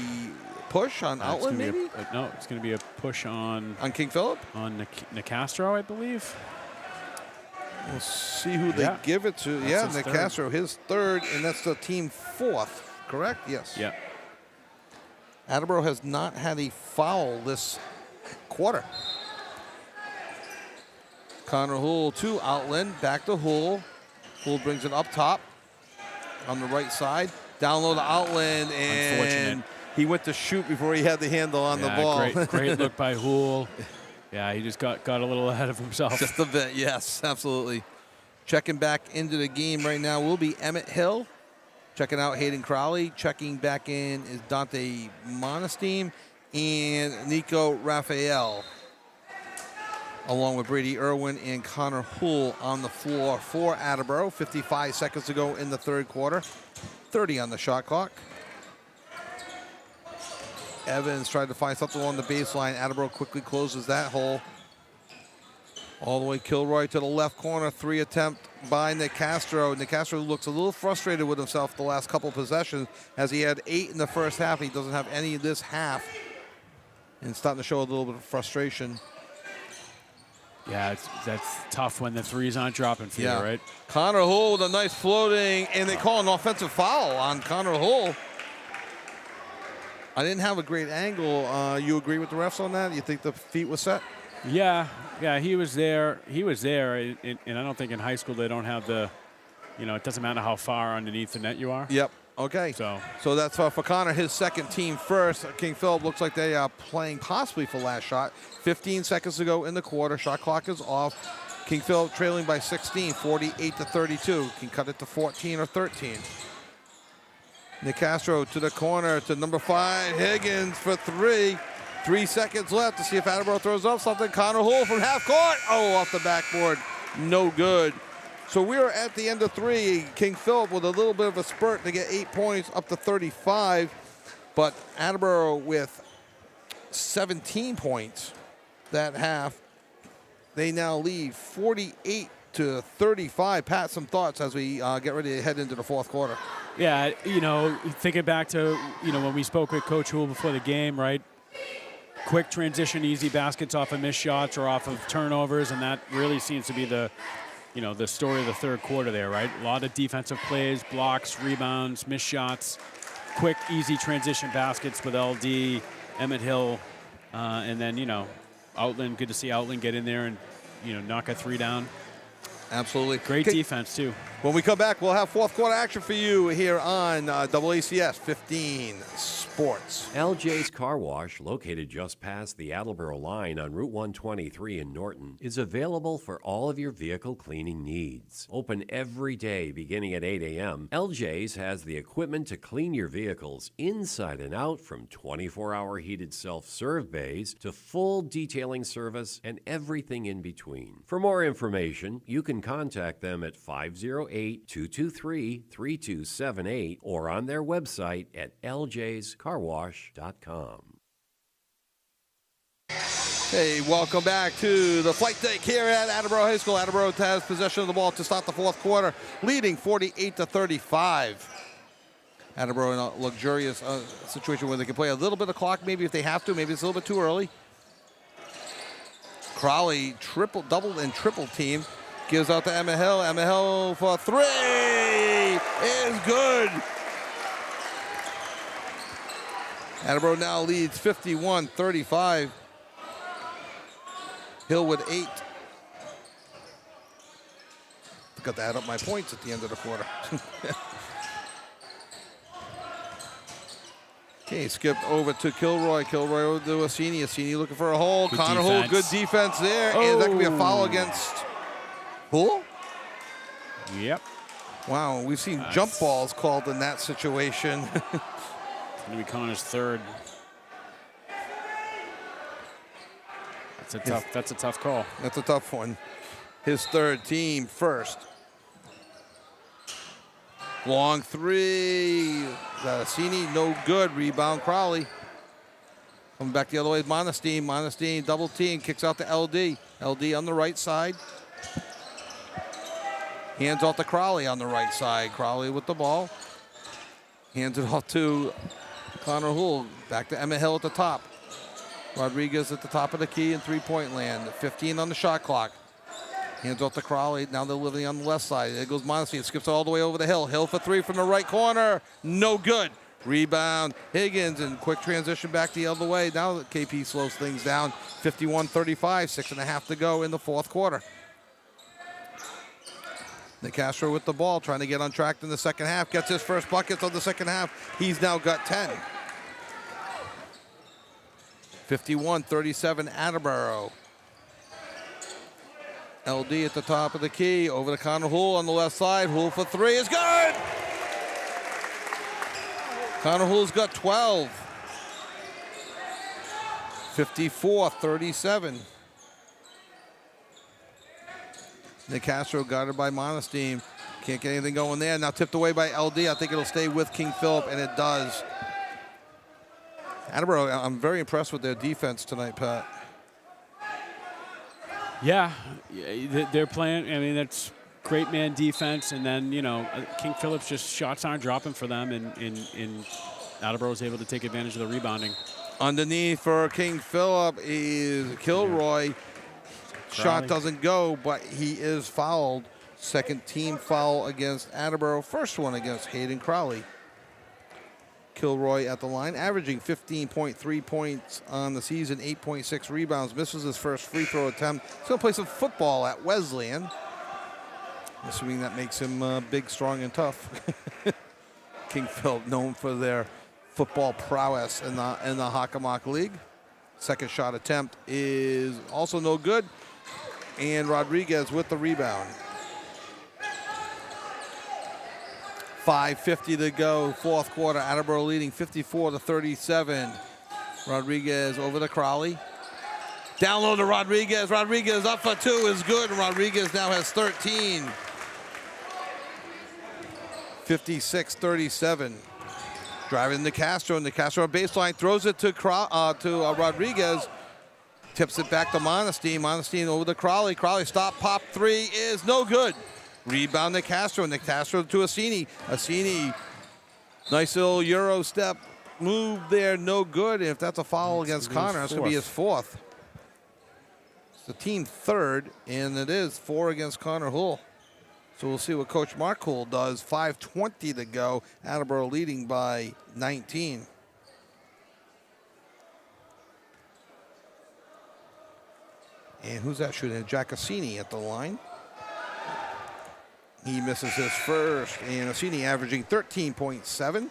push on Outland, maybe? No, it's going to be a push on King Philip? On Nicastro, I believe. We'll see who they give it to. That's Nicastro, his 3rd, and that's the team 4th, correct? Yes. Yeah. Attleboro has not had a foul this quarter. Connor Hull to Outland, back to Hull. Hull brings it up top on the right side. Down low to Outland, and he went to shoot before he had the handle on the ball. Great look by Hull. Yeah, he just got a little ahead of himself. Just a bit, yes, absolutely. Checking back into the game right now will be Emmett Hill. Checking out Hayden Crowley. Checking back in is Dante Monestein and Nico Raphael, along with Brady Irwin and Connor Hull on the floor for Attleboro. 55 seconds to go in the third quarter. 30 on the shot clock. Evans tried to find something on the baseline. Attleboro quickly closes that hole. All the way Kilroy to the left corner. 3 attempt by Nicastro. Nicastro looks a little frustrated with himself the last couple possessions as he had 8 in the first half. He doesn't have any this half. And starting to show a little bit of frustration. Yeah, that's tough when the 3s aren't dropping for you, right? Connor Hull with a nice floating, and they call an offensive foul on Connor Hull. I didn't have a great angle. You agree with the refs on that? You think the feet was set? Yeah, he was there. He was there, and I don't think in high school they don't have the, it doesn't matter how far underneath the net you are. Yep. Okay. So that's for Connor, his second team first. King Philip looks like they are playing possibly for last shot. 15 seconds to go in the quarter. Shot clock is off. King Philip trailing by 16, 48-32. Can cut it to 14 or 13. Nicastro to the corner to number 5, Higgins for 3. 3 seconds left to see if Attleboro throws up something. Connor Hull from half court. Oh, off the backboard. No good. So we're at the end of 3. King Philip with a little bit of a spurt to get 8 points up to 35. But Attleboro with 17 points that half. They now lead 48-35. Pat, some thoughts as we get ready to head into the fourth quarter. Yeah, thinking back to, when we spoke with Coach Hull before the game, right? Quick transition, easy baskets off of missed shots or off of turnovers, and that really seems to be the story of the third quarter there, right? A lot of defensive plays, blocks, rebounds, missed shots, quick, easy transition baskets with LD, Emmett Hill, and then, Outland, good to see Outland get in there and, knock a 3 down. Absolutely. Great defense, too. When we come back, we'll have fourth quarter action for you here on AACS 15 Sports. sports. LJ's Car Wash, located just past the Attleboro line on Route 123 in Norton, is available for all of your vehicle cleaning needs. Open every day beginning at 8 a.m., LJ's has the equipment to clean your vehicles inside and out, from 24-hour heated self-serve bays to full detailing service and everything in between. For more information, you can contact them at 508-223-3278 or on their website at ljscarwash.com. Hey, welcome back to the flight deck here at Attleboro High School. Attleboro has possession of the ball to start the fourth quarter, leading 48-35. Attleboro in a luxurious situation where they can play a little bit of clock, maybe if they have to. Maybe it's a little bit too early. Crowley double and triple team. Gives out to Emma Hill. Emma Hill for three is good. Attleboro now leads 51-35. Hill with 8. Got to add up my points at the end of the quarter. Okay, skipped over to Kilroy. Kilroy over to Assini. Assini looking for a hole. Connor Hull, good defense there. And that could be a foul against Hull? Yep. Wow, we've seen jump balls called in that situation. It's going to be Connor's third. That's a tough call. That's a tough one. His third, team first. Long three. Assini, no good. Rebound, Crowley. Coming back the other way is Monestein. Monestein double team, kicks out to LD. LD on the right side. Hands off to Crowley on the right side. Crowley with the ball. Hands it off to Connor Hull. Back to Emma Hill at the top. Rodriguez at the top of the key in three-point land. 15 on the shot clock. Hands off to Crowley. Now they're living on the left side. There goes Monestein. It skips all the way over the hill. Hill for three from the right corner. No good. Rebound. Higgins, and quick transition back the other way. Now KP slows things down. 51-35. 6.5 to go in the fourth quarter. Nicastro with the ball, trying to get on track in the second half. Gets his first buckets of the second half. He's now got 10. 51-37 Attleboro. LD at the top of the key. Over to Connor Hull on the left side. Hull for three is good. Connor Hull's got 12. 54-37. Nicastro guarded by Monestein. Can't get anything going there. Now tipped away by LD. I think it'll stay with King Philip, and it does. Attleboro, I'm very impressed with their defense tonight, Pat. Yeah, they're playing. I mean, that's great man defense, and then King Philip's just shots aren't dropping for them, and Attleboro's able to take advantage of the rebounding. Underneath for King Philip is Kilroy. Shot doesn't go, but he is fouled. Second team foul against Attleboro. First one against Hayden Crowley. Kilroy at the line, averaging 15.3 points on the season, 8.6 rebounds. Misses his first free throw attempt. He's going to play some football at Wesleyan. Assuming that makes him big, strong, and tough. King Philip known for their football prowess in the Hockomock League. Second shot attempt is also no good. And Rodriguez with the rebound. 5:50 to go, fourth quarter. Attleboro leading 54-37. Rodriguez over to Crowley. Down low to Rodriguez. Rodriguez up for two is good. And Rodriguez now has 13. 56-37. Driving Nicastro. Nicastro baseline throws it to Rodriguez. Tips it back to Monestein. Monestein over to Crowley. Crowley stop, pop three is no good. Rebound Nicastro. Nicastro to Assini. Assini, nice little Euro step move there, no good. And if that's a foul against Connor, that's going to be his fourth. It's the team third, and it is 4 against Connor Hull. So we'll see what Coach Mark Hull does. 5:20 to go. Attleboro leading by 19. And who's that shooting? Jack Assini at the line. He misses his first. And Assini averaging 13.7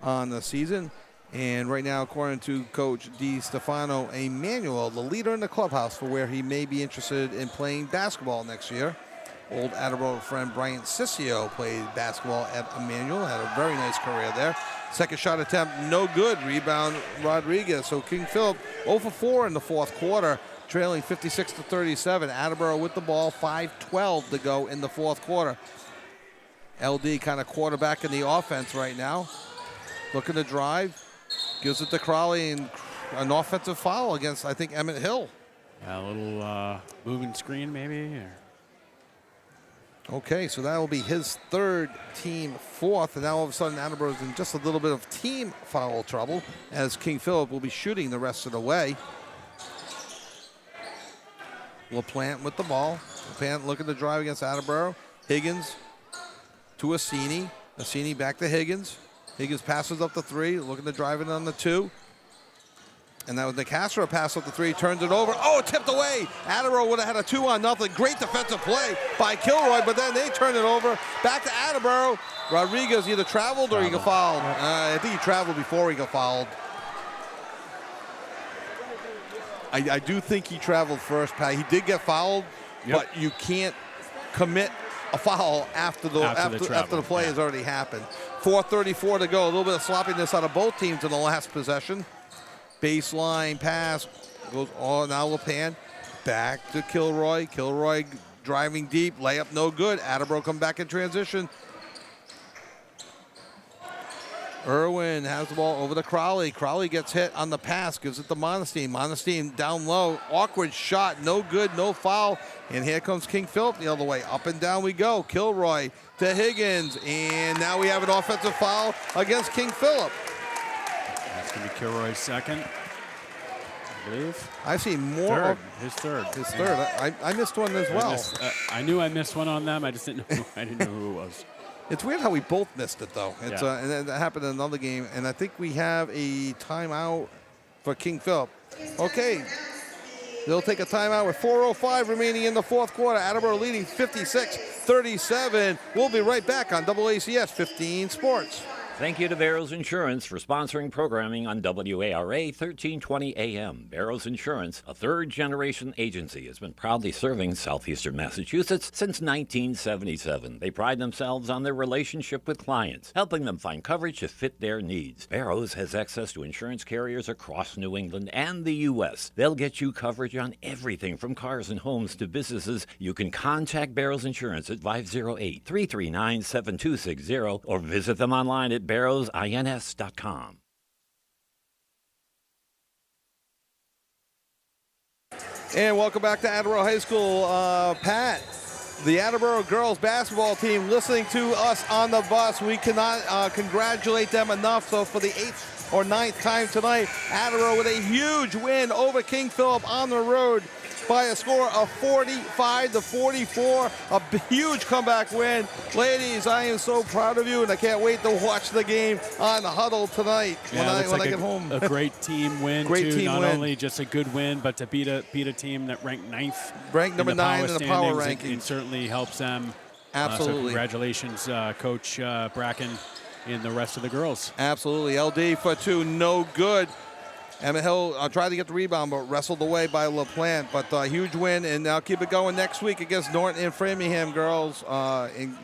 on the season. And right now, according to Coach DiStefano Emanuel, the leader in the clubhouse for where he may be interested in playing basketball next year. Old Attleboro friend Brian Ciccio played basketball at Emmanuel, had a very nice career there. Second shot attempt, no good. Rebound, Rodriguez. So King Philip 0 for 4 in the fourth quarter, trailing 56-37. Attleboro with the ball, 5:12 to go in the fourth quarter. LD kind of quarterback in the offense right now. Looking to drive, gives it to Crowley, and an offensive foul against, I think, Emmett Hill. Yeah, a little moving screen maybe. Or... Okay, so that will be his third, team fourth, and now all of a sudden Attleboro's in just a little bit of team foul trouble as King Philip will be shooting the rest of the way. LaPlante with the ball. LaPlante looking to drive against Attleboro. Higgins to Assini. Assini back to Higgins. Higgins passes up the 3, looking to drive it on the 2. And that was the Castro pass up the 3, turns it over. Oh, tipped away. Attleboro would have had a 2-0. Great defensive play by Kilroy, but then they turn it over. Back to Attleboro. Rodriguez either traveled or he got fouled. I think he traveled before he got fouled. I do think he traveled first, Pat. He did get fouled, but you can't commit a foul after the play has already happened. 4:34 to go. A little bit of sloppiness out of both teams in the last possession. Baseline pass goes on. Now LaPlante back to Kilroy. Kilroy driving deep. Layup no good. Attleboro come back in transition. Irwin has the ball over to Crowley. Crowley gets hit on the pass. Gives it to Monestein. Monestein down low. Awkward shot. No good. No foul. And here comes King Philip the other way. Up and down we go. Kilroy to Higgins. And now we have an offensive foul against King Philip. That's going to be Kilroy's second, I believe. I've seen more. His third. I missed one as well. I knew I missed one on them. I just didn't know. I didn't know who it was. It's weird how we both missed it, though. It's and that happened in another game. And I think we have a timeout for King Philip. Okay. They'll take a timeout with 4:05 remaining in the fourth quarter. Attleboro leading 56-37. We'll be right back on AACS 15 Sports. Thank you to Barrows Insurance for sponsoring programming on WARA 1320 AM. Barrows Insurance, a third-generation agency, has been proudly serving southeastern Massachusetts since 1977. They pride themselves on their relationship with clients, helping them find coverage to fit their needs. Barrows has access to insurance carriers across New England and the U.S. They'll get you coverage on everything from cars and homes to businesses. You can contact Barrows Insurance at 508-339-7260 or visit them online at barrowsins.com. And welcome back to Attleboro High School. Pat, the Attleboro girls basketball team listening to us on the bus. We cannot congratulate them enough. So for the 8th or 9th time tonight, Attleboro with a huge win over King Philip on the road by a score of 45-44. A huge comeback win. Ladies, I am so proud of you, and I can't wait to watch the game on the huddle tonight when I get home. A great team win, Not only just a good win, but to beat a team that ranked ninth. Ranked number 9 in the power rankings. It certainly helps them. Absolutely. So congratulations, Coach Bracken and the rest of the girls. Absolutely. LD for 2, no good. Emmett Hill tried to get the rebound, but wrestled away by LaPlante. But a huge win, and now keep it going next week against Norton and Framingham girls and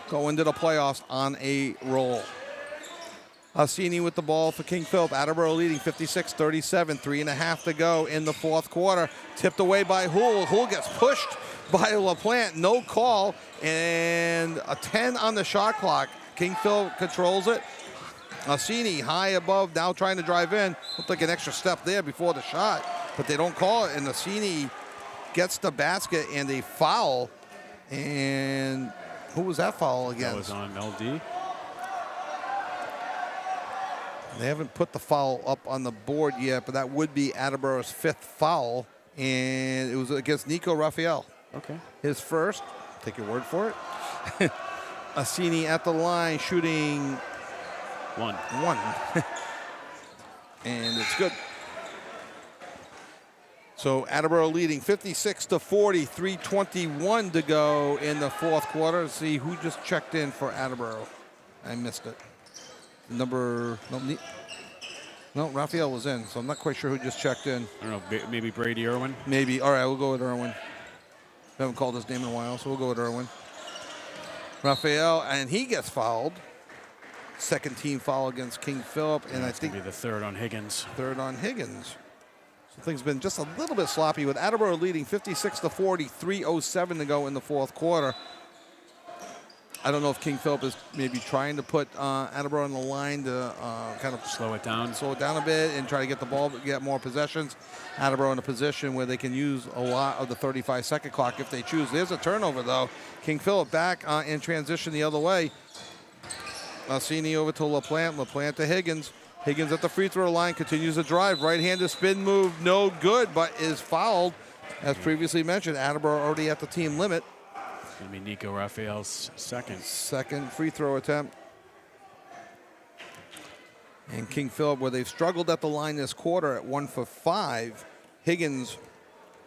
go into the playoffs on a roll. Assini with the ball for King Philip. Attleboro leading 56-37, 3.5 to go in the fourth quarter. Tipped away by Houle. Houle gets pushed by LaPlante. No call, and a 10 on the shot clock. King Philip controls it. Assini high above, now trying to drive in. Looked like an extra step there before the shot, but they don't call it, and Assini gets the basket and a foul. And who was that foul against? That was on LD. They haven't put the foul up on the board yet, but that would be Attleboro's 5th foul, and it was against Nico Raphael. Okay. His first. Take your word for it. Assini at the line shooting one. And it's good. So Attleboro leading 56-40, 3:21 to go in the fourth quarter. Let's see who just checked in for Attleboro. I missed it. No, Raphael was in, so I'm not quite sure who just checked in. I don't know, maybe Brady Irwin? Maybe. All right, we'll go with Irwin. Haven't called his name in a while, so we'll go with Irwin. Raphael, and he gets fouled. Second team foul against King Philip, and I think be the third on Higgins. Third on Higgins. So things have been just a little bit sloppy with Attleboro leading 56-40, 3:07 to go in the fourth quarter. I don't know if King Philip is maybe trying to put Attleboro on the line to kind of slow it down a bit and try to get the ball, get more possessions. Attleboro in a position where they can use a lot of the 35-second clock if they choose. There's a turnover, though. King Philip back in transition the other way. Alcini over to LaPlante. LaPlante to Higgins. Higgins at the free throw line continues to drive. Right-handed spin move, no good, but is fouled. As previously mentioned, Attleboro already at the team limit. It's going to be Nico Raphael's second. Second free throw attempt. And King Philip, where they've struggled at the line this quarter at 1 for 5. Higgins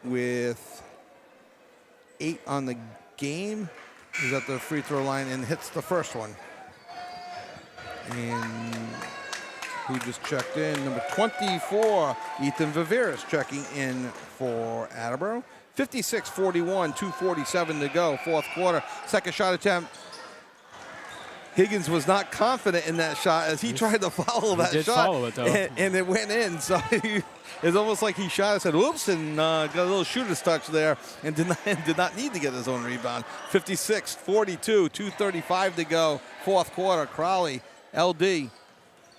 with 8 on the game. He's at the free throw line and hits the first one. And who just checked in? Number 24, Ethan Viveris checking in for Attleboro. 56-41, 2:47 to go, fourth quarter. Second shot attempt. Higgins was not confident in that shot as he tried to follow that shot. Follow it, though. And it went in. So it's almost like he shot and said, whoops, and got a little shooter's touch there and did not need to get his own rebound. 56-42, 2:35 to go, fourth quarter. Crowley. LD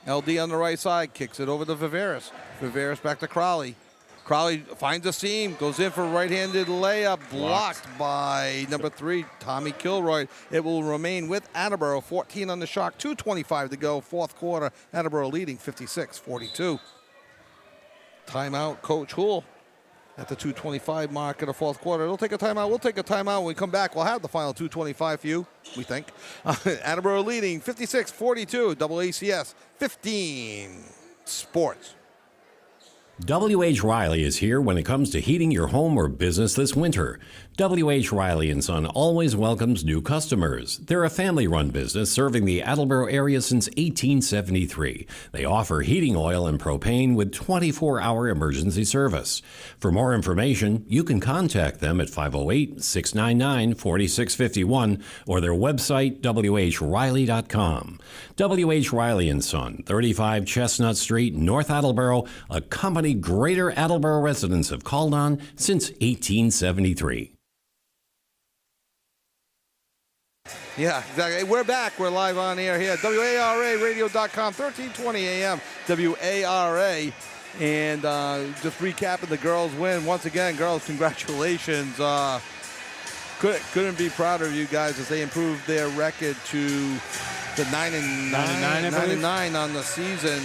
on the right side, kicks it over to Viveris. Viveris back to Crowley. Crowley finds a seam, goes in for a right-handed layup, blocked by number 3, Tommy Kilroy. It will remain with Attleboro, 14 on the shot, 2:25 to go, fourth quarter. Attleboro leading 56-42. Timeout, Coach Houle. At the 2:25 mark of the fourth quarter. They'll take a timeout. We'll take a timeout. When we come back, we'll have the final 2:25 for you, we think. Attleboro leading 56-42. AACS 15 Sports. W.H. Riley is here when it comes to heating your home or business this winter. W.H. Riley & Son always welcomes new customers. They're a family-run business serving the Attleboro area since 1873. They offer heating oil and propane with 24-hour emergency service. For more information, you can contact them at 508-699-4651 or their website, whriley.com. W.H. Riley & Son, 35 Chestnut Street, North Attleboro, a company Greater Attleboro residents have called on since 1873. Yeah, exactly. We're back. We're live on air here at WARAradio.com, 1320 AM, WARA. And just recapping the girls' win. Once again, girls, congratulations. Couldn't be prouder of you guys as they improved their record to the 9-9 on the season.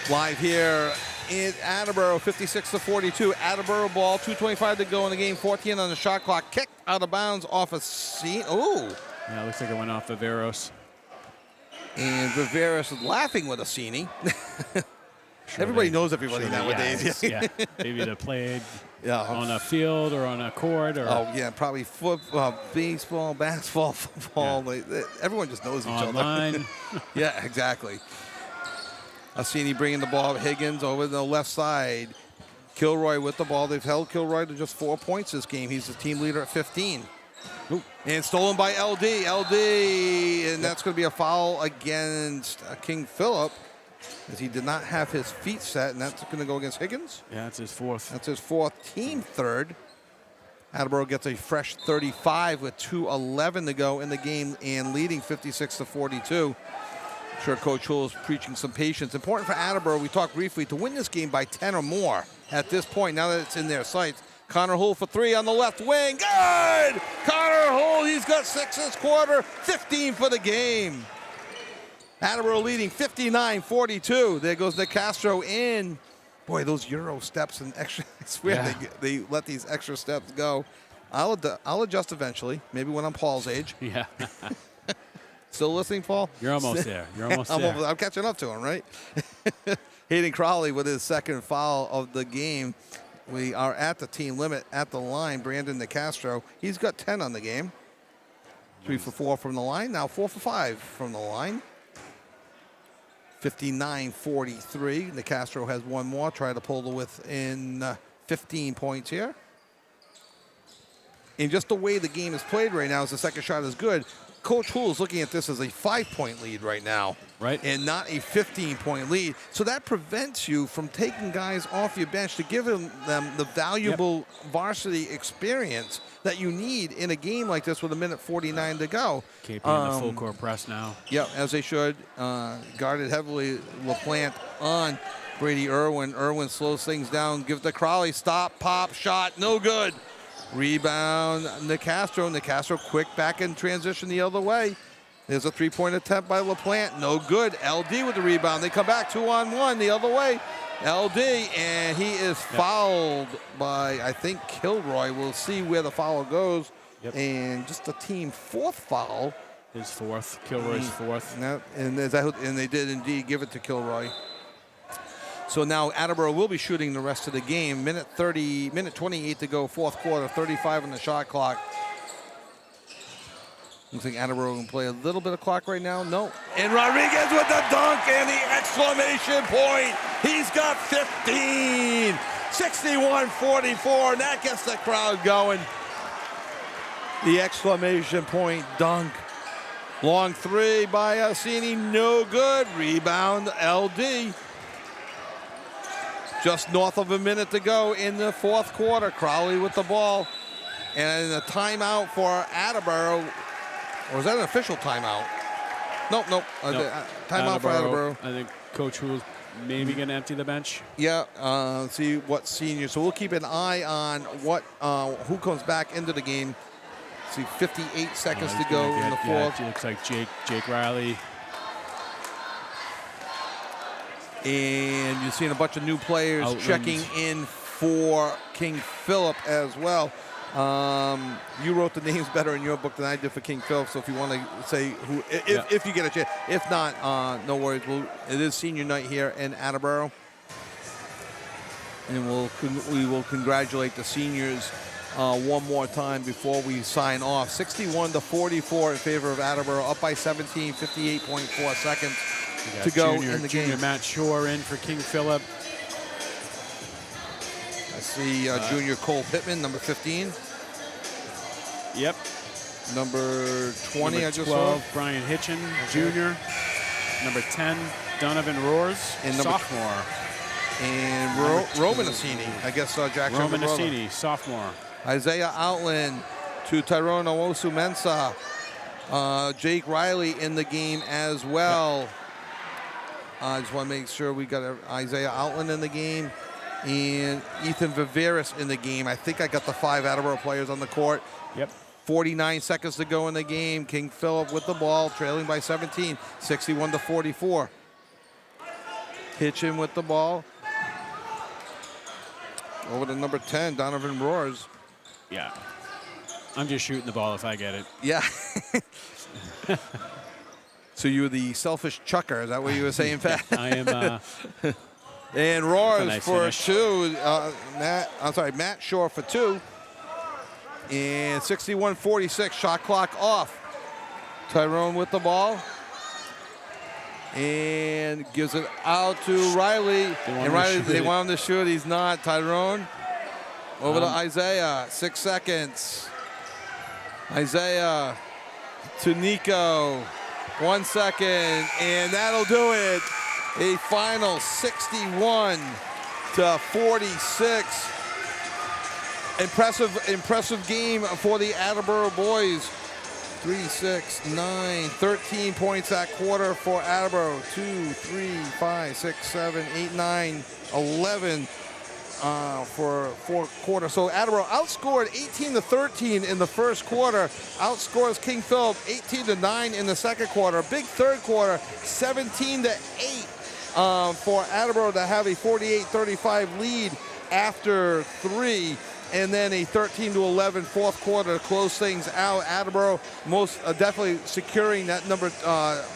Live here in Attleboro, 56-42. Attleboro ball, 2:25 to go in the game, 14 on the shot clock. Kicked out of bounds off a seat. Ooh. Yeah, it looks like it went off Viveros. And Viveris laughing with Alcini. Everybody knows everybody nowadays. Yeah. Maybe they played on a field or on a court. Or probably football, baseball, basketball, football. Yeah. Everyone just knows each other. Online. Yeah, exactly. Alcini bringing the ball. Higgins over the left side. Kilroy with the ball. They've held Kilroy to just 4 points this game. He's the team leader at 15. Ooh. And stolen by LD. And that's going to be a foul against King Philip, as he did not have his feet set, and that's going to go against Higgins. Yeah, that's his fourth. That's his fourth, team third. Attleboro gets a fresh 35 with 2:11 to go in the game and leading 56-42. I'm sure Coach Hull is preaching some patience. Important for Attleboro, we talked briefly, to win this game by 10 or more at this point, now that it's in their sights. Connor Hull for 3 on the left wing. Good! Connor Hull, he's got 6 this quarter, 15 for the game. Attleboro leading 59-42. There goes Nick Castro in. Boy, those Euro steps and extra, I swear they let these extra steps go. I'll adjust eventually, maybe when I'm Paul's age. Yeah. Still listening, Paul? You're almost there. I'm catching up to him, right? Hayden Crowley with his second foul of the game. We are at the team limit at the line. Brandon DeCastro, he's got 10 on the game. 3 for 4 from the line. Now 4 for 5 from the line. 59-43. Nicastro has one more. Try to pull the within 15 points here. And just the way the game is played right now, as the second shot is good, Coach Houle is looking at this as a 5-point lead right now. Right. And not a 15-point lead. So that prevents you from taking guys off your bench to give them the valuable varsity experience that you need in a game like this with 1:49 to go. KP in the full court press now. Yeah, as they should. Guarded heavily, LaPlante on Brady Irwin. Irwin slows things down, gives to Crowley. Stop, pop, shot, no good. Rebound, Nicastro. Nicastro quick back in transition the other way. There's a three-point attempt by LaPlante. No good. LD with the rebound. They come back 2-on-1 the other way. LD, and he is fouled by, I think, Kilroy. We'll see where the foul goes. Yep. And just a team fourth foul. His fourth. Kilroy's fourth. And they did indeed give it to Kilroy. So now Attleboro will be shooting the rest of the game. Minute 28 to go, fourth quarter, 35 on the shot clock. Looks like Attleboro can play a little bit of clock right now. No. And Rodriguez with the dunk and the exclamation point. He's got 15. 61-44, and that gets the crowd going. The exclamation point dunk. Long three by Alcini, no good. Rebound, LD. Just north of a minute to go in the fourth quarter. Crowley with the ball. And a timeout for Attleboro. Or was that an official timeout? Nope. Timeout for Attleboro. I think Coach Houle's maybe going to empty the bench. Yeah, see what seniors. So we'll keep an eye on what who comes back into the game. See, 58 seconds to go in the fourth. It looks like Jake Riley. And you're seeing a bunch of new players Outland. checking in for King Philip as well. You wrote the names better in your book than I did for King Philip, so if you want to say who, if you get a chance. If not, no worries. It is senior night here in Attleboro. And we will congratulate the seniors one more time before we sign off. 61-44 in favor of Attleboro, up by 17, 58.4 seconds to go in the game. Junior Matt Shore in for King Philip. I see junior Cole Pittman, number 15. Yep. Number 20, number I just 12, saw. Brian Hitchin, junior. Number 10, Donovan Roars, And number sophomore. And Roman Assini, I guess Jackson. Roman Assini, sophomore. Isaiah Outland to Tyrone Owosu-Mensah. Jake Riley in the game as well. I just want to make sure we got Isaiah Outland in the game. And Ethan Viveris in the game. I think I got the 5 Attleboro players on the court. Yep. 49 seconds to go in the game. King Philip with the ball, trailing by 17, 61-44. Hitchin with the ball. Over to number 10, Donovan Roars. Yeah. I'm just shooting the ball if I get it. Yeah. So you were the selfish chucker. Is that what you were saying, Pat? I am. And Roars nice for finish. 2. Matt Shore for 2. And 61-46, shot clock off. Tyrone with the ball. And gives it out to Riley. And Riley, they want him to shoot. He's not. Tyrone over to Isaiah. 6 seconds. Isaiah to Nico. 1 second. And that'll do it. A final 61-46. Impressive game for the Attleboro boys. 3, 6, 9, 13 points that quarter for Attleboro. 2, 3, 5, 6, 7, 8, 9, 11 for fourth quarter. So Attleboro outscored 18-13 in the first quarter. Outscores King Philip 18-9 in the second quarter. Big third quarter, 17-8 for Attleboro to have a 48-35 lead after 3. And then a 13-11 fourth quarter to close things out. Attleboro most definitely securing that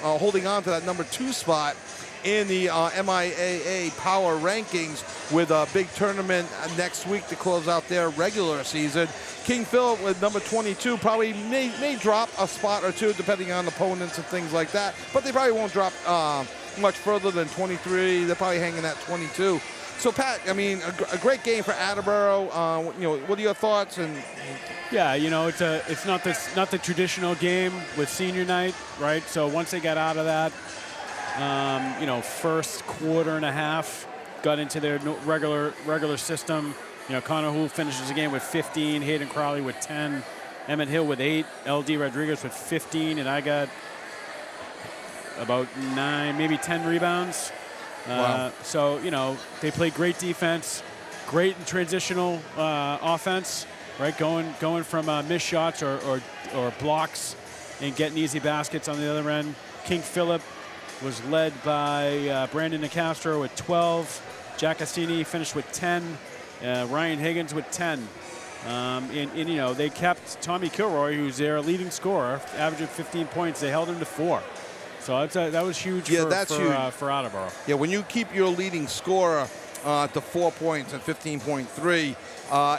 holding on to that number 2 spot in the MIAA Power Rankings with a big tournament next week to close out their regular season. King Philip with number 22 probably may drop a spot or two depending on opponents and things like that, but they probably won't drop much further than 23. They're probably hanging at 22. So, Pat, I mean, a great game for Attleboro. What are your thoughts? And yeah, it's not the traditional game with senior night, right? So once they got out of that, first quarter and a half, got into their regular system. Connor Houle finishes the game with 15, Hayden Crowley with 10, Emmett Hill with 8, LD Rodriguez with 15, and I got about 9, maybe 10 rebounds. Wow. So, they played great defense, great transitional offense, right? Going from missed shots or blocks and getting easy baskets on the other end. King Philip was led by Brandon Nicastro with 12. Jack Cassini finished with 10. Ryan Higgins with 10. They kept Tommy Kilroy, who's their leading scorer, averaging 15 points. They held him to 4. So that was huge for Attleboro. Yeah, when you keep your leading scorer to 4 points and 15.3,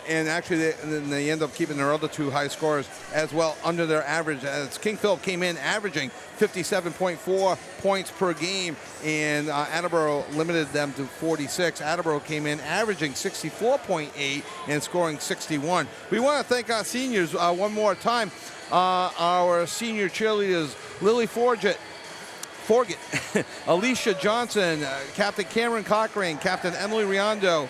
and actually they end up keeping their other 2 high scorers as well under their average, as King Philip came in averaging 57.4 points per game, and Attleboro limited them to 46. Attleboro came in averaging 64.8 and scoring 61. We want to thank our seniors one more time. Our senior cheerleaders, Lily Forget, Alicia Johnson, Captain Cameron Cochrane, Captain Emily Riondo,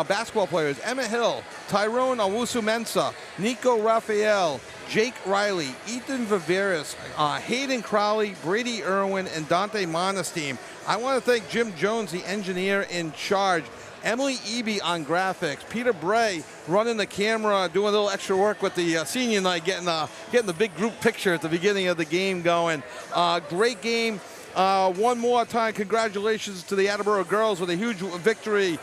basketball players, Emmett Hill, Tyrone Owusu-Mensah, Nico Raphael, Jake Riley, Ethan Viveris, Hayden Crowley, Brady Irwin, and Dante Monestein. I want to thank Jim Jones, the engineer in charge, Emily Eby on graphics, Peter Bray running the camera, doing a little extra work with the senior night, getting the big group picture at the beginning of the game going. Great game. One more time, congratulations to the Attleboro girls with a huge victory,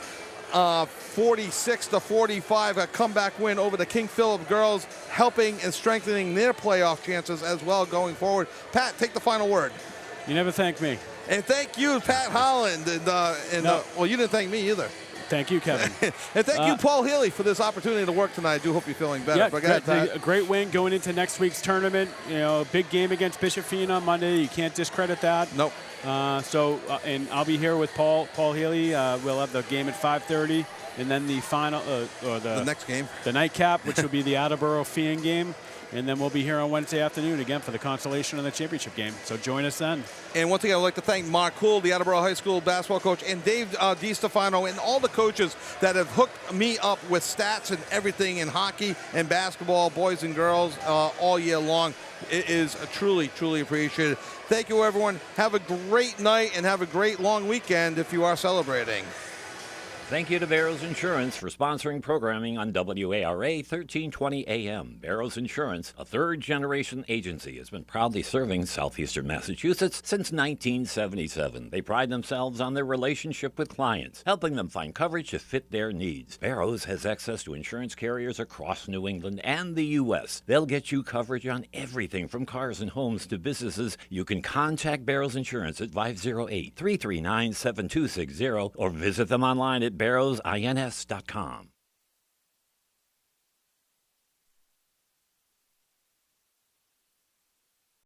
46-45, a comeback win over the King Philip girls, helping and strengthening their playoff chances as well going forward. Pat, take the final word. You never thank me. And thank you, Pat Holland. Well, you didn't thank me either. Thank you, Kevin. And thank you, Paul Healy, for this opportunity to work tonight. I do hope you're feeling better. Yeah, a great win going into next week's tournament. A big game against Bishop Feen on Monday. You can't discredit that. Nope. And I'll be here with Paul Healy. We'll have the game at 5:30, and then the final, the next game, the nightcap, which will be the Attleboro Feen game. And then we'll be here on Wednesday afternoon again for the consolation of the championship game. So join us then. And once again, I'd like to thank Mark Kuhl, the Attleboro High School basketball coach, and Dave DiStefano, and all the coaches that have hooked me up with stats and everything in hockey and basketball, boys and girls, all year long. It is truly, truly appreciated. Thank you, everyone. Have a great night and have a great long weekend if you are celebrating. Thank you to Barrows Insurance for sponsoring programming on WARA 1320 AM. Barrows Insurance, a third-generation agency, has been proudly serving southeastern Massachusetts since 1977. They pride themselves on their relationship with clients, helping them find coverage to fit their needs. Barrows has access to insurance carriers across New England and the U.S. They'll get you coverage on everything from cars and homes to businesses. You can contact Barrows Insurance at 508-339-7260 or visit them online at barrowsins.com.